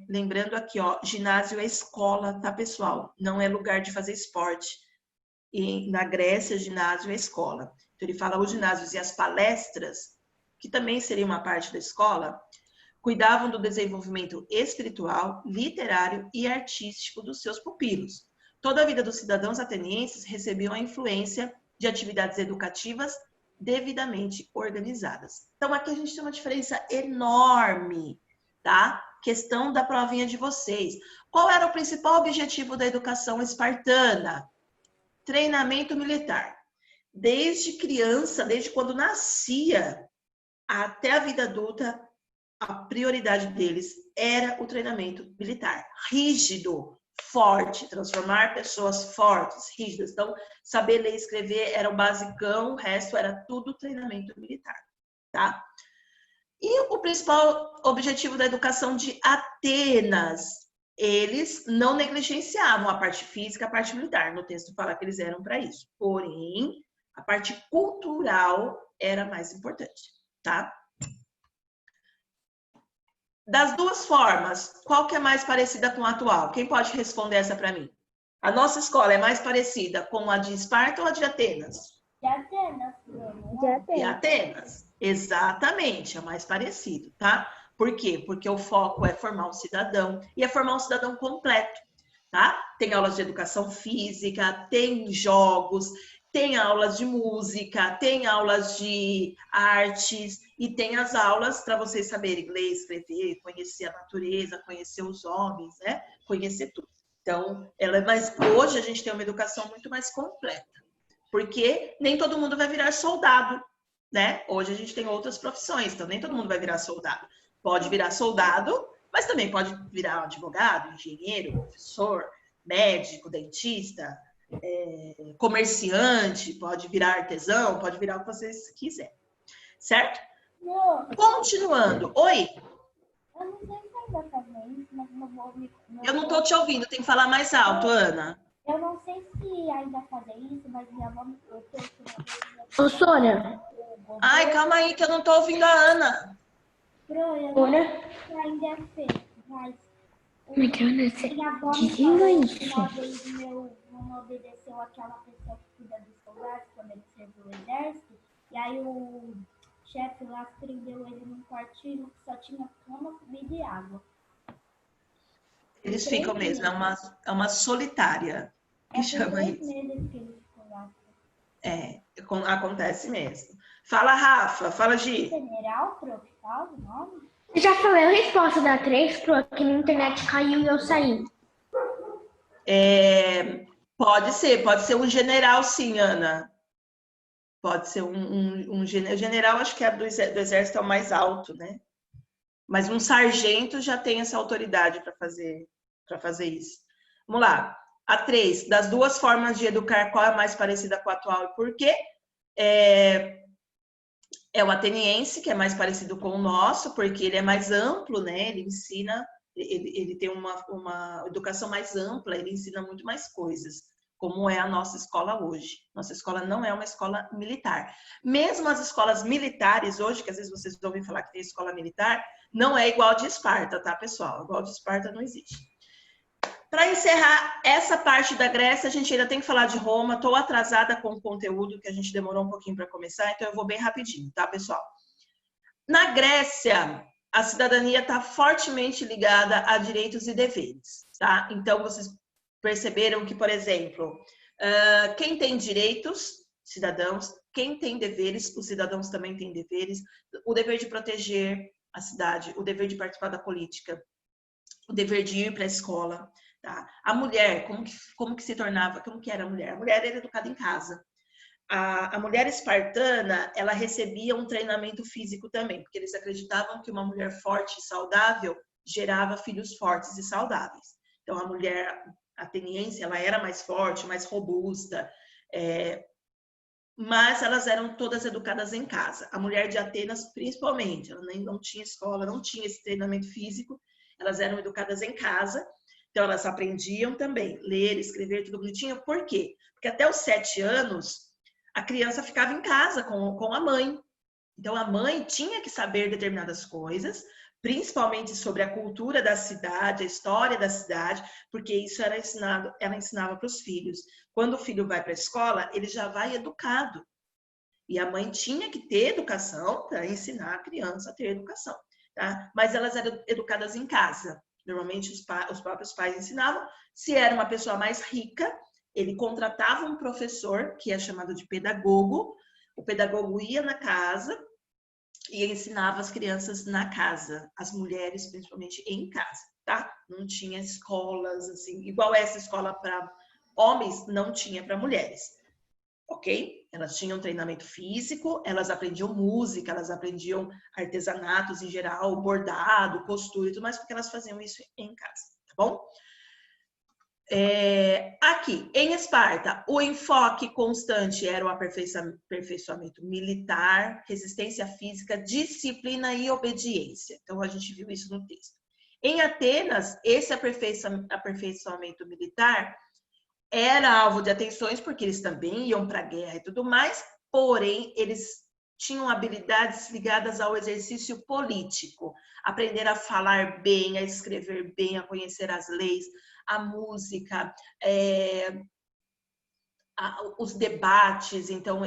lembrando aqui, ó, ginásio é escola, tá, pessoal? Não é lugar de fazer esporte. E na Grécia, ginásio é escola. Então, ele fala os ginásios e as palestras, que também seria uma parte da escola, cuidavam do desenvolvimento espiritual, literário e artístico dos seus pupilos. Toda a vida dos cidadãos atenienses recebiam a influência de atividades educativas devidamente organizadas. Então, aqui a gente tem uma diferença enorme, tá? Questão da provinha de vocês. Qual era o principal objetivo da educação espartana? Treinamento militar. Desde criança, desde quando nascia até a vida adulta, a prioridade deles era o treinamento militar. Rígido, forte, transformar pessoas fortes, rígidas. Então, saber ler e escrever era o basicão, o resto era tudo treinamento militar, tá? E o principal objetivo da educação de Atenas, eles não negligenciavam a parte física, a parte militar. No texto fala que eles eram para isso. Porém, a parte cultural era mais importante, tá? Das duas formas, qual que é mais parecida com a atual? Quem pode responder essa para mim? A nossa escola é mais parecida com a de Esparta ou a de Atenas? De Atenas. De Atenas. De Atenas. Exatamente, é mais parecido, tá? Por quê? Porque o foco é formar um cidadão e é formar um cidadão completo, tá? Tem aulas de educação física, tem jogos, tem aulas de música, tem aulas de artes e tem as aulas para vocês saberem ler, escrever, conhecer a natureza, conhecer os homens, né? Conhecer tudo. Então, hoje a gente tem uma educação muito mais completa, porque nem todo mundo vai virar soldado, né? Hoje a gente tem outras profissões, então nem todo mundo vai virar soldado. Pode virar soldado, mas também pode virar advogado, engenheiro, professor, médico, dentista, comerciante, pode virar artesão, pode virar o que vocês quiserem, certo? Não, Continuando. Oi, eu não sei se ainda fazer isso, mas não vou me... eu não tô te ouvindo, tem que falar mais alto, Ana. Eu não sei se ainda fazer isso, mas minha avó me contou que uma vez Ô, Sônia. Ai, calma aí que eu não tô ouvindo a Ana. eu não Sônia. sei se ainda é feito, mas Micronese. minha avó me Desliga falou isso. que uma vez meu não obedeceu aquela pessoa que cuida dos soldados quando ele serviu o exército, e aí o chefe lá prendeu ele num quartinho que só tinha cama, comida e água. Eles ficam mesmo, é uma solitária que Por chama 3 isso. meses que ele ficou lá. Acontece mesmo. Fala, Rafa, fala, Gi. General, prof, fala o nome? Já falei a resposta da 3, que minha internet caiu e eu saí. Pode ser um general, sim, Ana. Pode ser um general, acho que é do exército é o mais alto, né? Mas um sargento já tem essa autoridade para fazer isso. Vamos lá. A 3, das duas formas de educar, qual é a mais parecida com a atual e por quê? É o ateniense, que é mais parecido com o nosso, porque ele é mais amplo, né? Ele ensina, ele tem uma educação mais ampla, ele ensina muito mais coisas, como é a nossa escola hoje. Nossa escola não é uma escola militar. Mesmo as escolas militares hoje, que às vezes vocês ouvem falar que tem escola militar, não é igual de Esparta, tá, pessoal? Igual de Esparta não existe. Para encerrar essa parte da Grécia, a gente ainda tem que falar de Roma. Estou atrasada com o conteúdo, que a gente demorou um pouquinho para começar, então eu vou bem rapidinho, tá, pessoal? Na Grécia, a cidadania está fortemente ligada a direitos e deveres, tá? Então, vocês perceberam que, por exemplo, quem tem direitos, cidadãos, quem tem deveres, os cidadãos também têm deveres, o dever de proteger a cidade, o dever de participar da política, o dever de ir para a escola, tá? A mulher, como que se tornava, como que era a mulher? A mulher era educada em casa. A mulher espartana, ela recebia um treinamento físico também, porque eles acreditavam que uma mulher forte e saudável gerava filhos fortes e saudáveis. Então, a mulher ateniense, ela era mais forte, mais robusta, mas elas eram todas educadas em casa. A mulher de Atenas, principalmente, ela não tinha escola, não tinha esse treinamento físico, elas eram educadas em casa, então elas aprendiam também ler, escrever, tudo bonitinho. Por quê? Porque até os 7 anos, a criança ficava em casa com a mãe. Então a mãe tinha que saber determinadas coisas, principalmente sobre a cultura da cidade, a história da cidade, porque isso era ensinado, ela ensinava para os filhos. Quando o filho vai para a escola, ele já vai educado. E a mãe tinha que ter educação para ensinar a criança a ter educação. Tá? Mas elas eram educadas em casa. Normalmente os próprios pais ensinavam. Se era uma pessoa mais rica, ele contratava um professor, que é chamado de pedagogo. O pedagogo ia na casa e ensinava as crianças na casa, as mulheres principalmente em casa, tá? Não tinha escolas assim, igual essa escola para homens, não tinha para mulheres. Ok? Elas tinham treinamento físico, elas aprendiam música, elas aprendiam artesanatos em geral, bordado, costura e tudo mais, porque elas faziam isso em casa, tá bom? Aqui, em Esparta, o enfoque constante era o aperfeiçoamento militar, resistência física, disciplina e obediência. Então, a gente viu isso no texto. Em Atenas, esse aperfeiçoamento militar era alvo de atenções, porque eles também iam para a guerra e tudo mais, porém, eles tinham habilidades ligadas ao exercício político, aprender a falar bem, a escrever bem, a conhecer as leis, a música, os debates, então,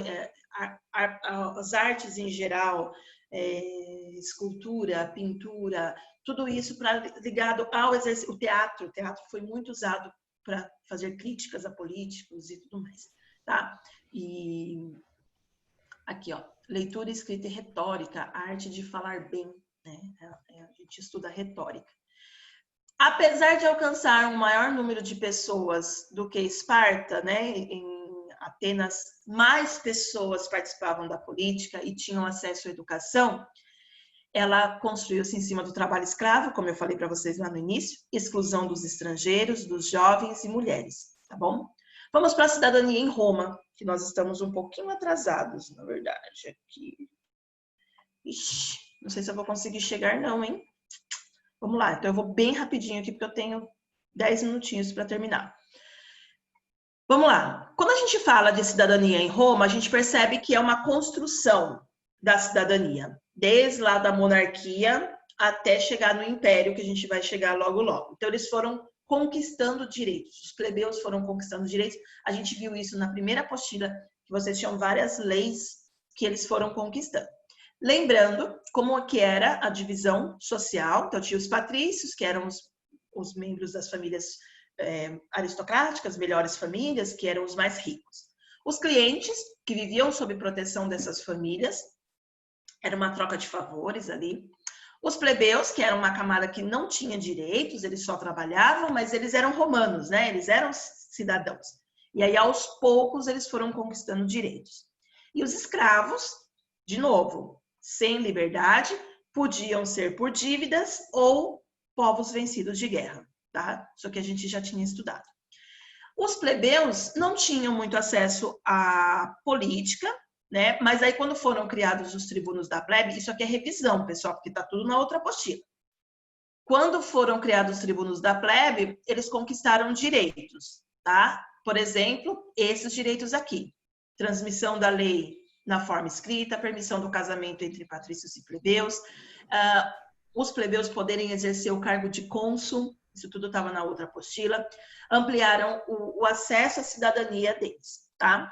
as artes em geral, escultura, pintura, tudo isso ligado ao exercício. O teatro foi muito usado para fazer críticas a políticos e tudo mais, tá? E aqui, ó, leitura, escrita e retórica, a arte de falar bem, né? A gente estuda retórica. Apesar de alcançar um maior número de pessoas do que Esparta, né? Em Atenas, mais pessoas participavam da política e tinham acesso à educação. Ela construiu-se em cima do trabalho escravo, como eu falei para vocês lá no início, exclusão dos estrangeiros, dos jovens e mulheres, tá bom? Vamos para a cidadania em Roma, que nós estamos um pouquinho atrasados, na verdade, aqui. Ixi, não sei se eu vou conseguir chegar não, hein? Vamos lá, então eu vou bem rapidinho aqui, porque eu tenho 10 minutinhos para terminar. Vamos lá. Quando a gente fala de cidadania em Roma, a gente percebe que é uma construção da cidadania, desde lá da monarquia até chegar no império, que a gente vai chegar logo logo. Então, eles foram conquistando direitos, os plebeus foram conquistando direitos. A gente viu isso na primeira apostila, que vocês tinham várias leis que eles foram conquistando. Lembrando como que era a divisão social, então tinha os patrícios, que eram os membros das famílias aristocráticas, melhores famílias, que eram os mais ricos. Os clientes, que viviam sob proteção dessas famílias, era uma troca de favores ali. Os plebeus, que eram uma camada que não tinha direitos, eles só trabalhavam, mas eles eram romanos, né? Eles eram cidadãos. E aí, aos poucos, eles foram conquistando direitos. E os escravos, de novo, sem liberdade, podiam ser por dívidas ou povos vencidos de guerra, tá? Isso que a gente já tinha estudado. Os plebeus não tinham muito acesso à política, né? Mas aí quando foram criados os tribunos da plebe, isso aqui é revisão, pessoal, porque tá tudo na outra apostila. Quando foram criados os tribunos da plebe, eles conquistaram direitos, tá? Por exemplo, esses direitos aqui. Transmissão da lei na forma escrita, permissão do casamento entre patrícios e plebeus, os plebeus poderem exercer o cargo de cônsul, isso tudo estava na outra apostila, ampliaram o acesso à cidadania deles, tá?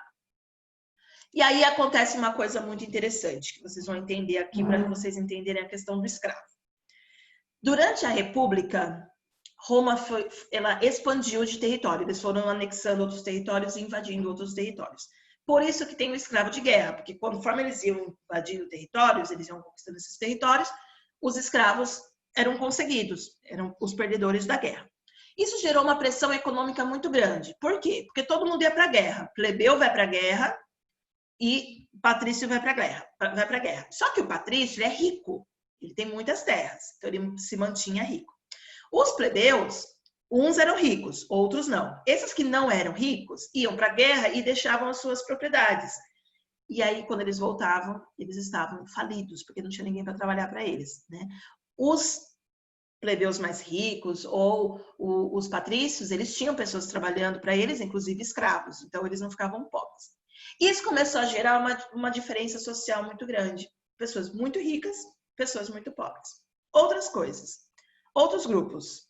E aí acontece uma coisa muito interessante, que vocês vão entender aqui, para vocês entenderem a questão do escravo. Durante a República, Roma ela expandiu de território, eles foram anexando outros territórios e invadindo outros territórios. Por isso que tem o escravo de guerra, porque conforme eles iam invadindo territórios, eles iam conquistando esses territórios, os escravos eram conseguidos, eram os perdedores da guerra. Isso gerou uma pressão econômica muito grande. Por quê? Porque todo mundo ia para a guerra. Plebeu vai para a guerra e patrício vai para a guerra. Só que o patrício, ele é rico, ele tem muitas terras, então ele se mantinha rico. Os plebeus, uns eram ricos, outros não. Esses que não eram ricos iam para a guerra e deixavam as suas propriedades. E aí, quando eles voltavam, eles estavam falidos, porque não tinha ninguém para trabalhar para eles, né? Os plebeus mais ricos ou os patrícios, eles tinham pessoas trabalhando para eles, inclusive escravos, então eles não ficavam pobres. Isso começou a gerar uma diferença social muito grande. Pessoas muito ricas, pessoas muito pobres. Outras coisas, outros grupos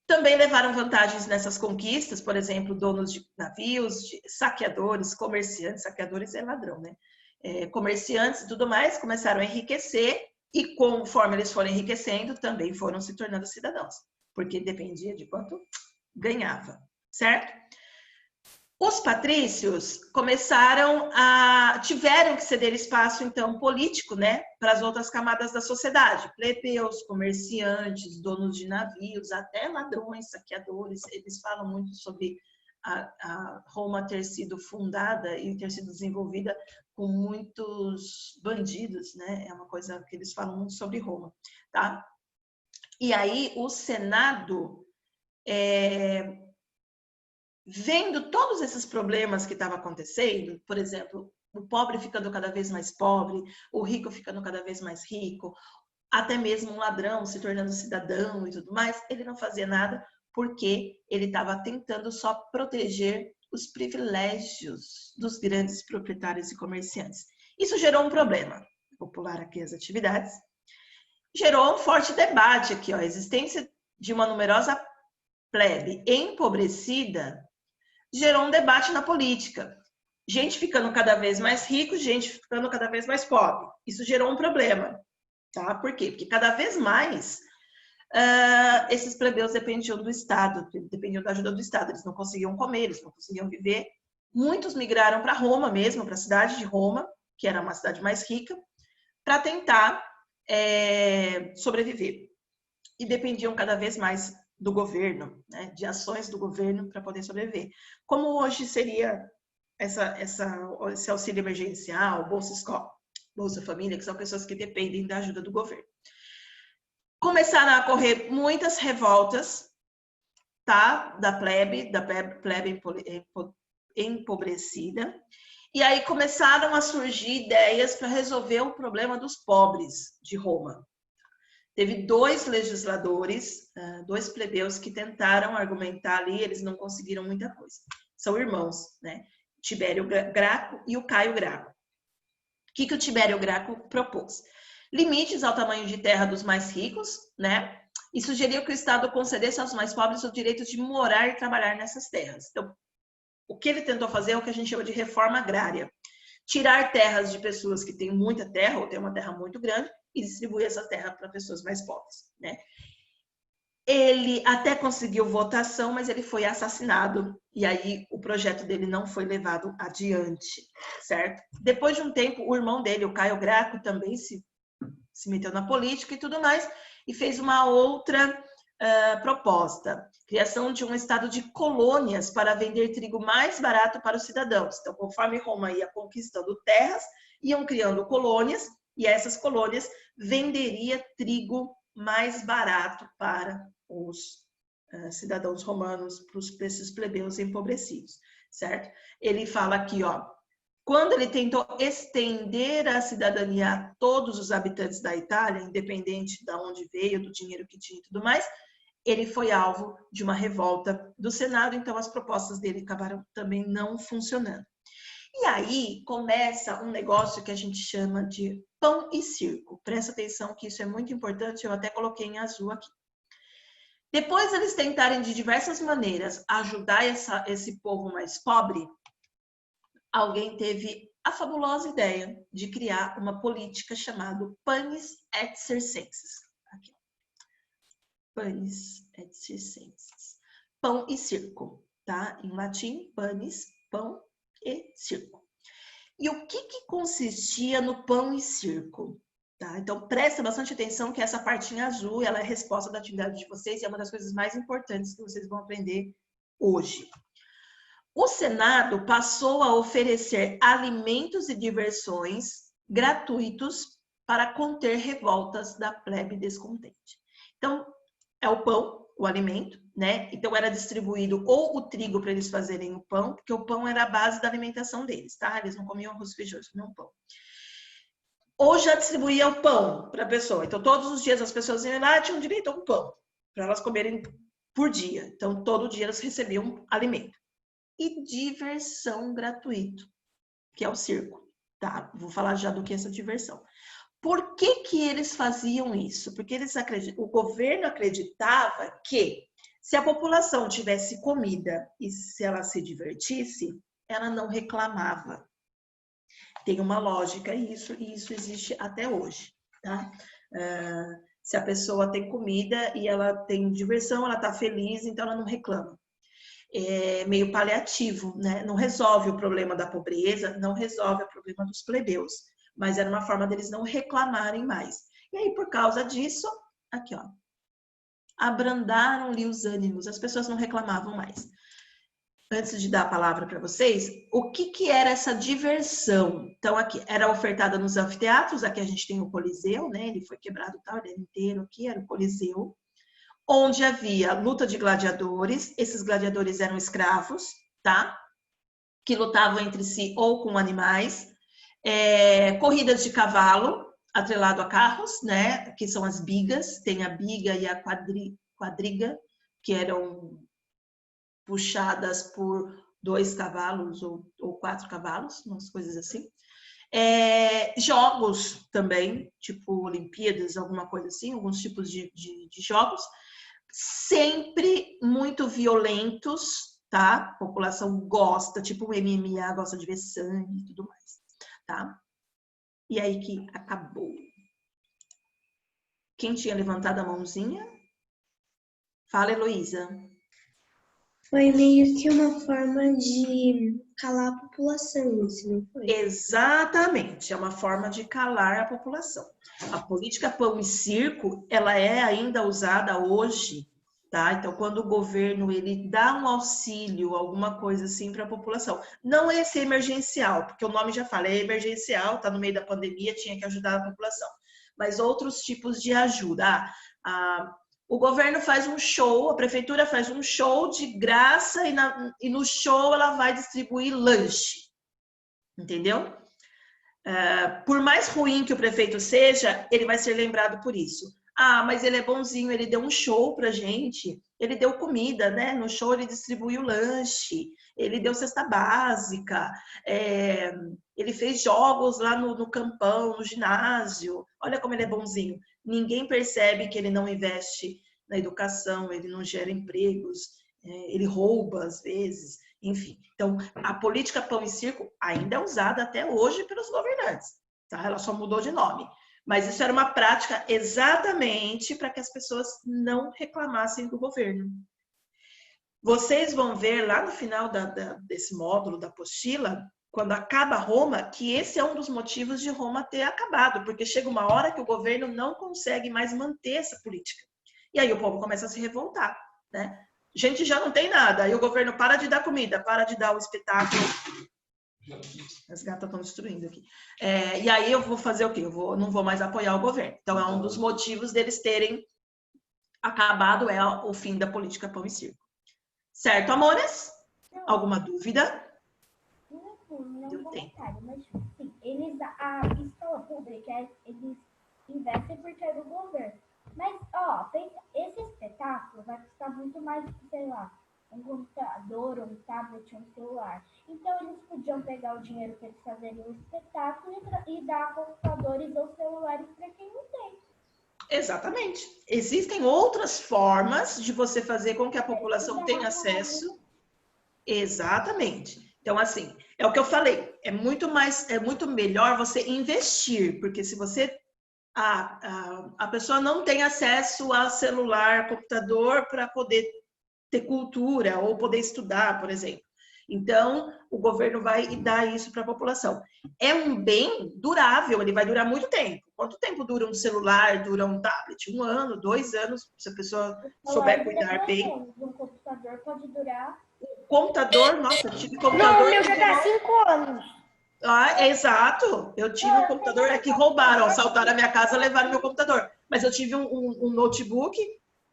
também levaram vantagens nessas conquistas, por exemplo, donos de navios, saqueadores, comerciantes, saqueadores é ladrão, né? Comerciantes e tudo mais começaram a enriquecer e conforme eles foram enriquecendo, também foram se tornando cidadãos, porque dependia de quanto ganhava, certo? Os patrícios tiveram que ceder espaço, então, político, né, para as outras camadas da sociedade. Plebeus, comerciantes, donos de navios, até ladrões, saqueadores. Eles falam muito sobre a Roma ter sido fundada e ter sido desenvolvida com muitos bandidos, né? É uma coisa que eles falam muito sobre Roma, tá? E aí, o Senado... vendo todos esses problemas que estavam acontecendo, por exemplo, o pobre ficando cada vez mais pobre, o rico ficando cada vez mais rico, até mesmo um ladrão se tornando cidadão e tudo mais, ele não fazia nada porque ele estava tentando só proteger os privilégios dos grandes proprietários e comerciantes. Isso gerou um problema. Vou pular aqui as atividades. Gerou um forte debate aqui, ó, a existência de uma numerosa plebe empobrecida gerou um debate na política. Gente ficando cada vez mais rico, gente ficando cada vez mais pobre. Isso gerou um problema, tá? Por quê? Porque cada vez mais esses plebeus dependiam do Estado, dependiam da ajuda do Estado. Eles não conseguiam comer, eles não conseguiam viver. Muitos migraram para Roma mesmo, para a cidade de Roma, que era uma cidade mais rica, para tentar sobreviver. E dependiam cada vez mais do governo, né, de ações do governo para poder sobreviver. Como hoje seria esse auxílio emergencial, Bolsa Escola, Bolsa Família, que são pessoas que dependem da ajuda do governo. Começaram a ocorrer muitas revoltas, tá, da plebe empobrecida. E aí começaram a surgir ideias para resolver o problema dos pobres de Roma. Teve 2 legisladores, 2 plebeus que tentaram argumentar ali, eles não conseguiram muita coisa. São irmãos, né? Tibério Graco e o Caio Graco. O que o Tibério Graco propôs? Limites ao tamanho de terra dos mais ricos, né? E sugeriu que o Estado concedesse aos mais pobres o direito de morar e trabalhar nessas terras. Então, o que ele tentou fazer é o que a gente chama de reforma agrária. Tirar terras de pessoas que têm muita terra ou têm uma terra muito grande e distribuir essa terra para pessoas mais pobres, né? Ele até conseguiu votação, mas ele foi assassinado. E aí o projeto dele não foi levado adiante, certo? Depois de um tempo, o irmão dele, o Caio Graco, também se meteu na política e tudo mais, e fez uma outra proposta. Criação de um estado de colônias para vender trigo mais barato para os cidadãos. Então, conforme Roma ia conquistando terras, iam criando colônias, e essas colônias venderia trigo mais barato para os cidadãos romanos, para esses plebeus empobrecidos, certo? Ele fala aqui, ó, quando ele tentou estender a cidadania a todos os habitantes da Itália, independente de onde veio, do dinheiro que tinha e tudo mais, ele foi alvo de uma revolta do Senado, então as propostas dele acabaram também não funcionando. E aí começa um negócio que a gente chama de pão e circo. Presta atenção que isso é muito importante, eu até coloquei em azul aqui. Depois eles tentarem de diversas maneiras ajudar esse povo mais pobre, alguém teve a fabulosa ideia de criar uma política chamada panis et circenses. Aqui. Panis et circenses. Pão e circo, tá? Em latim, panis, pão e circo. E o que consistia no pão e circo? Tá? Então, presta bastante atenção que essa partinha azul, ela é a resposta da atividade de vocês e é uma das coisas mais importantes que vocês vão aprender hoje. O Senado passou a oferecer alimentos e diversões gratuitos para conter revoltas da plebe descontente. Então, é o pão, o alimento, né? Então, era distribuído ou o trigo para eles fazerem o pão, porque o pão era a base da alimentação deles, tá? Eles não comiam arroz e feijão, eles comiam pão. Ou já distribuía o pão para a pessoa. Então, todos os dias as pessoas iam lá e tinham direito a um pão, para elas comerem por dia. Então, todo dia elas recebiam alimento. E diversão gratuito, que é o circo, tá? Vou falar já do que é essa diversão. Por que eles faziam isso? Porque o governo acreditava que se a população tivesse comida e se ela se divertisse, ela não reclamava. Tem uma lógica isso, e isso existe até hoje, tá? Se a pessoa tem comida e ela tem diversão, ela tá feliz, então ela não reclama. É meio paliativo, né? Não resolve o problema da pobreza, não resolve o problema dos plebeus, mas era uma forma deles não reclamarem mais. E aí, por causa disso, aqui, ó, abrandaram-lhe os ânimos, as pessoas não reclamavam mais. Antes de dar a palavra para vocês, o que era essa diversão? Então, aqui, era ofertada nos anfiteatros, aqui a gente tem o Coliseu, né? Ele foi quebrado, tal, ele era inteiro aqui, era o Coliseu, onde havia luta de gladiadores, esses gladiadores eram escravos, tá? Que lutavam entre si ou com animais, corridas de cavalo, atrelado a carros, né? Que são as bigas, tem a biga e a quadriga, que eram puxadas por 2 cavalos ou 4 cavalos, umas coisas assim. Jogos também, tipo Olimpíadas, alguma coisa assim, alguns tipos de jogos, sempre muito violentos, tá? A população gosta, tipo o MMA, gosta de ver sangue e tudo mais, tá? E aí que acabou. Quem tinha levantado a mãozinha? Fala, Heloísa. Foi meio que uma forma de calar a população, isso não foi? Exatamente, é uma forma de calar a população. A política pão e circo, ela é ainda usada hoje, tá? Então, quando o governo ele dá um auxílio, alguma coisa assim para a população, não é esse emergencial, porque o nome já fala, é emergencial, tá no meio da pandemia, tinha que ajudar a população. Mas outros tipos de ajuda. O governo faz um show, a prefeitura faz um show de graça e no show ela vai distribuir lanche. Entendeu? Por mais ruim que o prefeito seja, ele vai ser lembrado por isso. Ah, mas ele é bonzinho, ele deu um show pra gente, ele deu comida, né? No show ele distribuiu lanche, ele deu cesta básica, ele fez jogos lá no campão, no ginásio. Olha como ele é bonzinho. Ninguém percebe que ele não investe na educação, ele não gera empregos, ele rouba às vezes, enfim. Então, a política pão e circo ainda é usada até hoje pelos governantes, tá? Ela só mudou de nome. Mas isso era uma prática exatamente para que as pessoas não reclamassem do governo. Vocês vão ver lá no final desse módulo, da apostila, quando acaba Roma, que esse é um dos motivos de Roma ter acabado, porque chega uma hora que o governo não consegue mais manter essa política. E aí o povo começa a se revoltar, né? Gente já não tem nada, aí o governo para de dar comida, para de dar o espetáculo. As gatas estão destruindo aqui. E aí eu vou fazer o quê? Não vou mais apoiar o governo. Então, é um dos motivos deles terem acabado o fim da política pão e circo. Certo, amores? Alguma dúvida? Não comentário, mas sim, a escola pública, eles investem porque é do governo. Mas, esse espetáculo vai custar muito mais que, sei lá, um computador, um tablet, um celular. Então, eles podiam pegar o dinheiro para eles fazerem o espetáculo e dar computadores ou celulares para quem não tem. Exatamente. Existem outras formas de você fazer com que a população tenha acesso. Exatamente. Então, assim, é o que eu falei. É muito melhor você investir, porque se você... a pessoa não tem acesso a celular, computador para poder ter cultura ou poder estudar, por exemplo. Então, o governo vai dar isso para a população. É um bem durável, ele vai durar muito tempo. Quanto tempo dura um celular, dura um tablet? 1 ano, 2 anos, se a pessoa souber cuidar bem. Um computador pode durar... O computador, nossa, eu tive computador... Não, o meu já tá 5 anos. Exato. Eu tive um computador, que roubaram, assaltaram a minha casa, levaram meu computador. Mas eu tive um notebook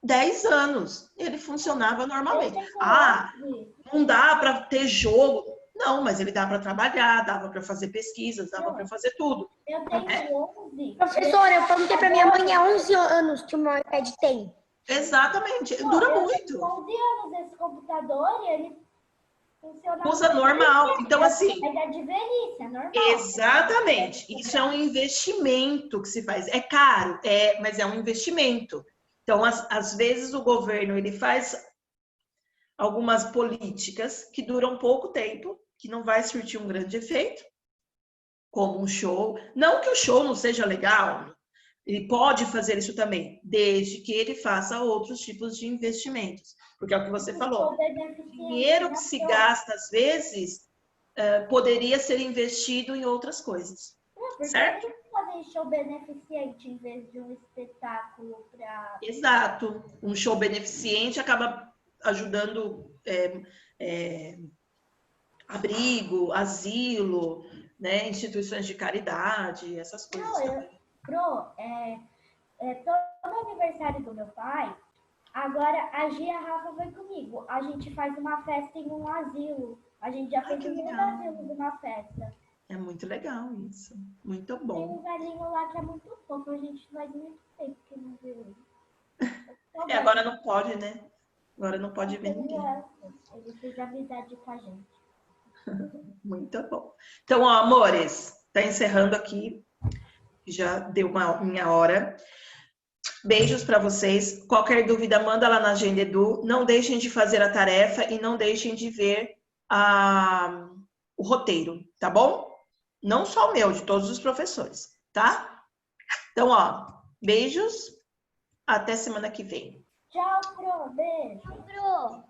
10 anos. Ele funcionava normalmente. Não dá para ter jogo. Não, mas ele dá para trabalhar, dava para fazer pesquisas, dava para fazer tudo. Eu tenho 11. Professora, eu perguntei pra minha mãe há 11 anos que o meu iPad tem. Exatamente. Dura muito. 11 anos esse computador e ele funciona... Usa normal. Então, assim... Mas é de velhice, é normal. Exatamente. Isso é um investimento que se faz. É caro, mas é um investimento. Então, às vezes, o governo ele faz algumas políticas que duram pouco tempo, que não vai surtir um grande efeito, como um show. Não que o show não seja legal, ele pode fazer isso também, desde que ele faça outros tipos de investimentos. Porque é o que você falou. O dinheiro que se gasta, às vezes, poderia ser investido em outras coisas. Certo? Fazer show beneficente em vez de um espetáculo para... Exato. Um show beneficente acaba ajudando abrigo, asilo, né, instituições de caridade, essas coisas. Todo aniversário do meu pai, agora a Gia e a Rafa vai comigo. A gente faz uma festa em um asilo. A gente já fez em um asilo de uma festa. É muito legal isso. Muito bom. Tem um velhinho lá que é muito fofo. A gente faz muito tempo que não vê ele. Agora não pode, né? Agora não pode ver ninguém. Ele fez amizade com a gente. Muito bom. Então, amores, tá encerrando aqui. Já deu minha hora. Beijos para vocês. Qualquer dúvida, manda lá na Agenda Edu. Não deixem de fazer a tarefa e não deixem de ver o roteiro, tá bom? Não só o meu, de todos os professores, tá? Então, beijos. Até semana que vem. Tchau, Pro. Beijo. Pro.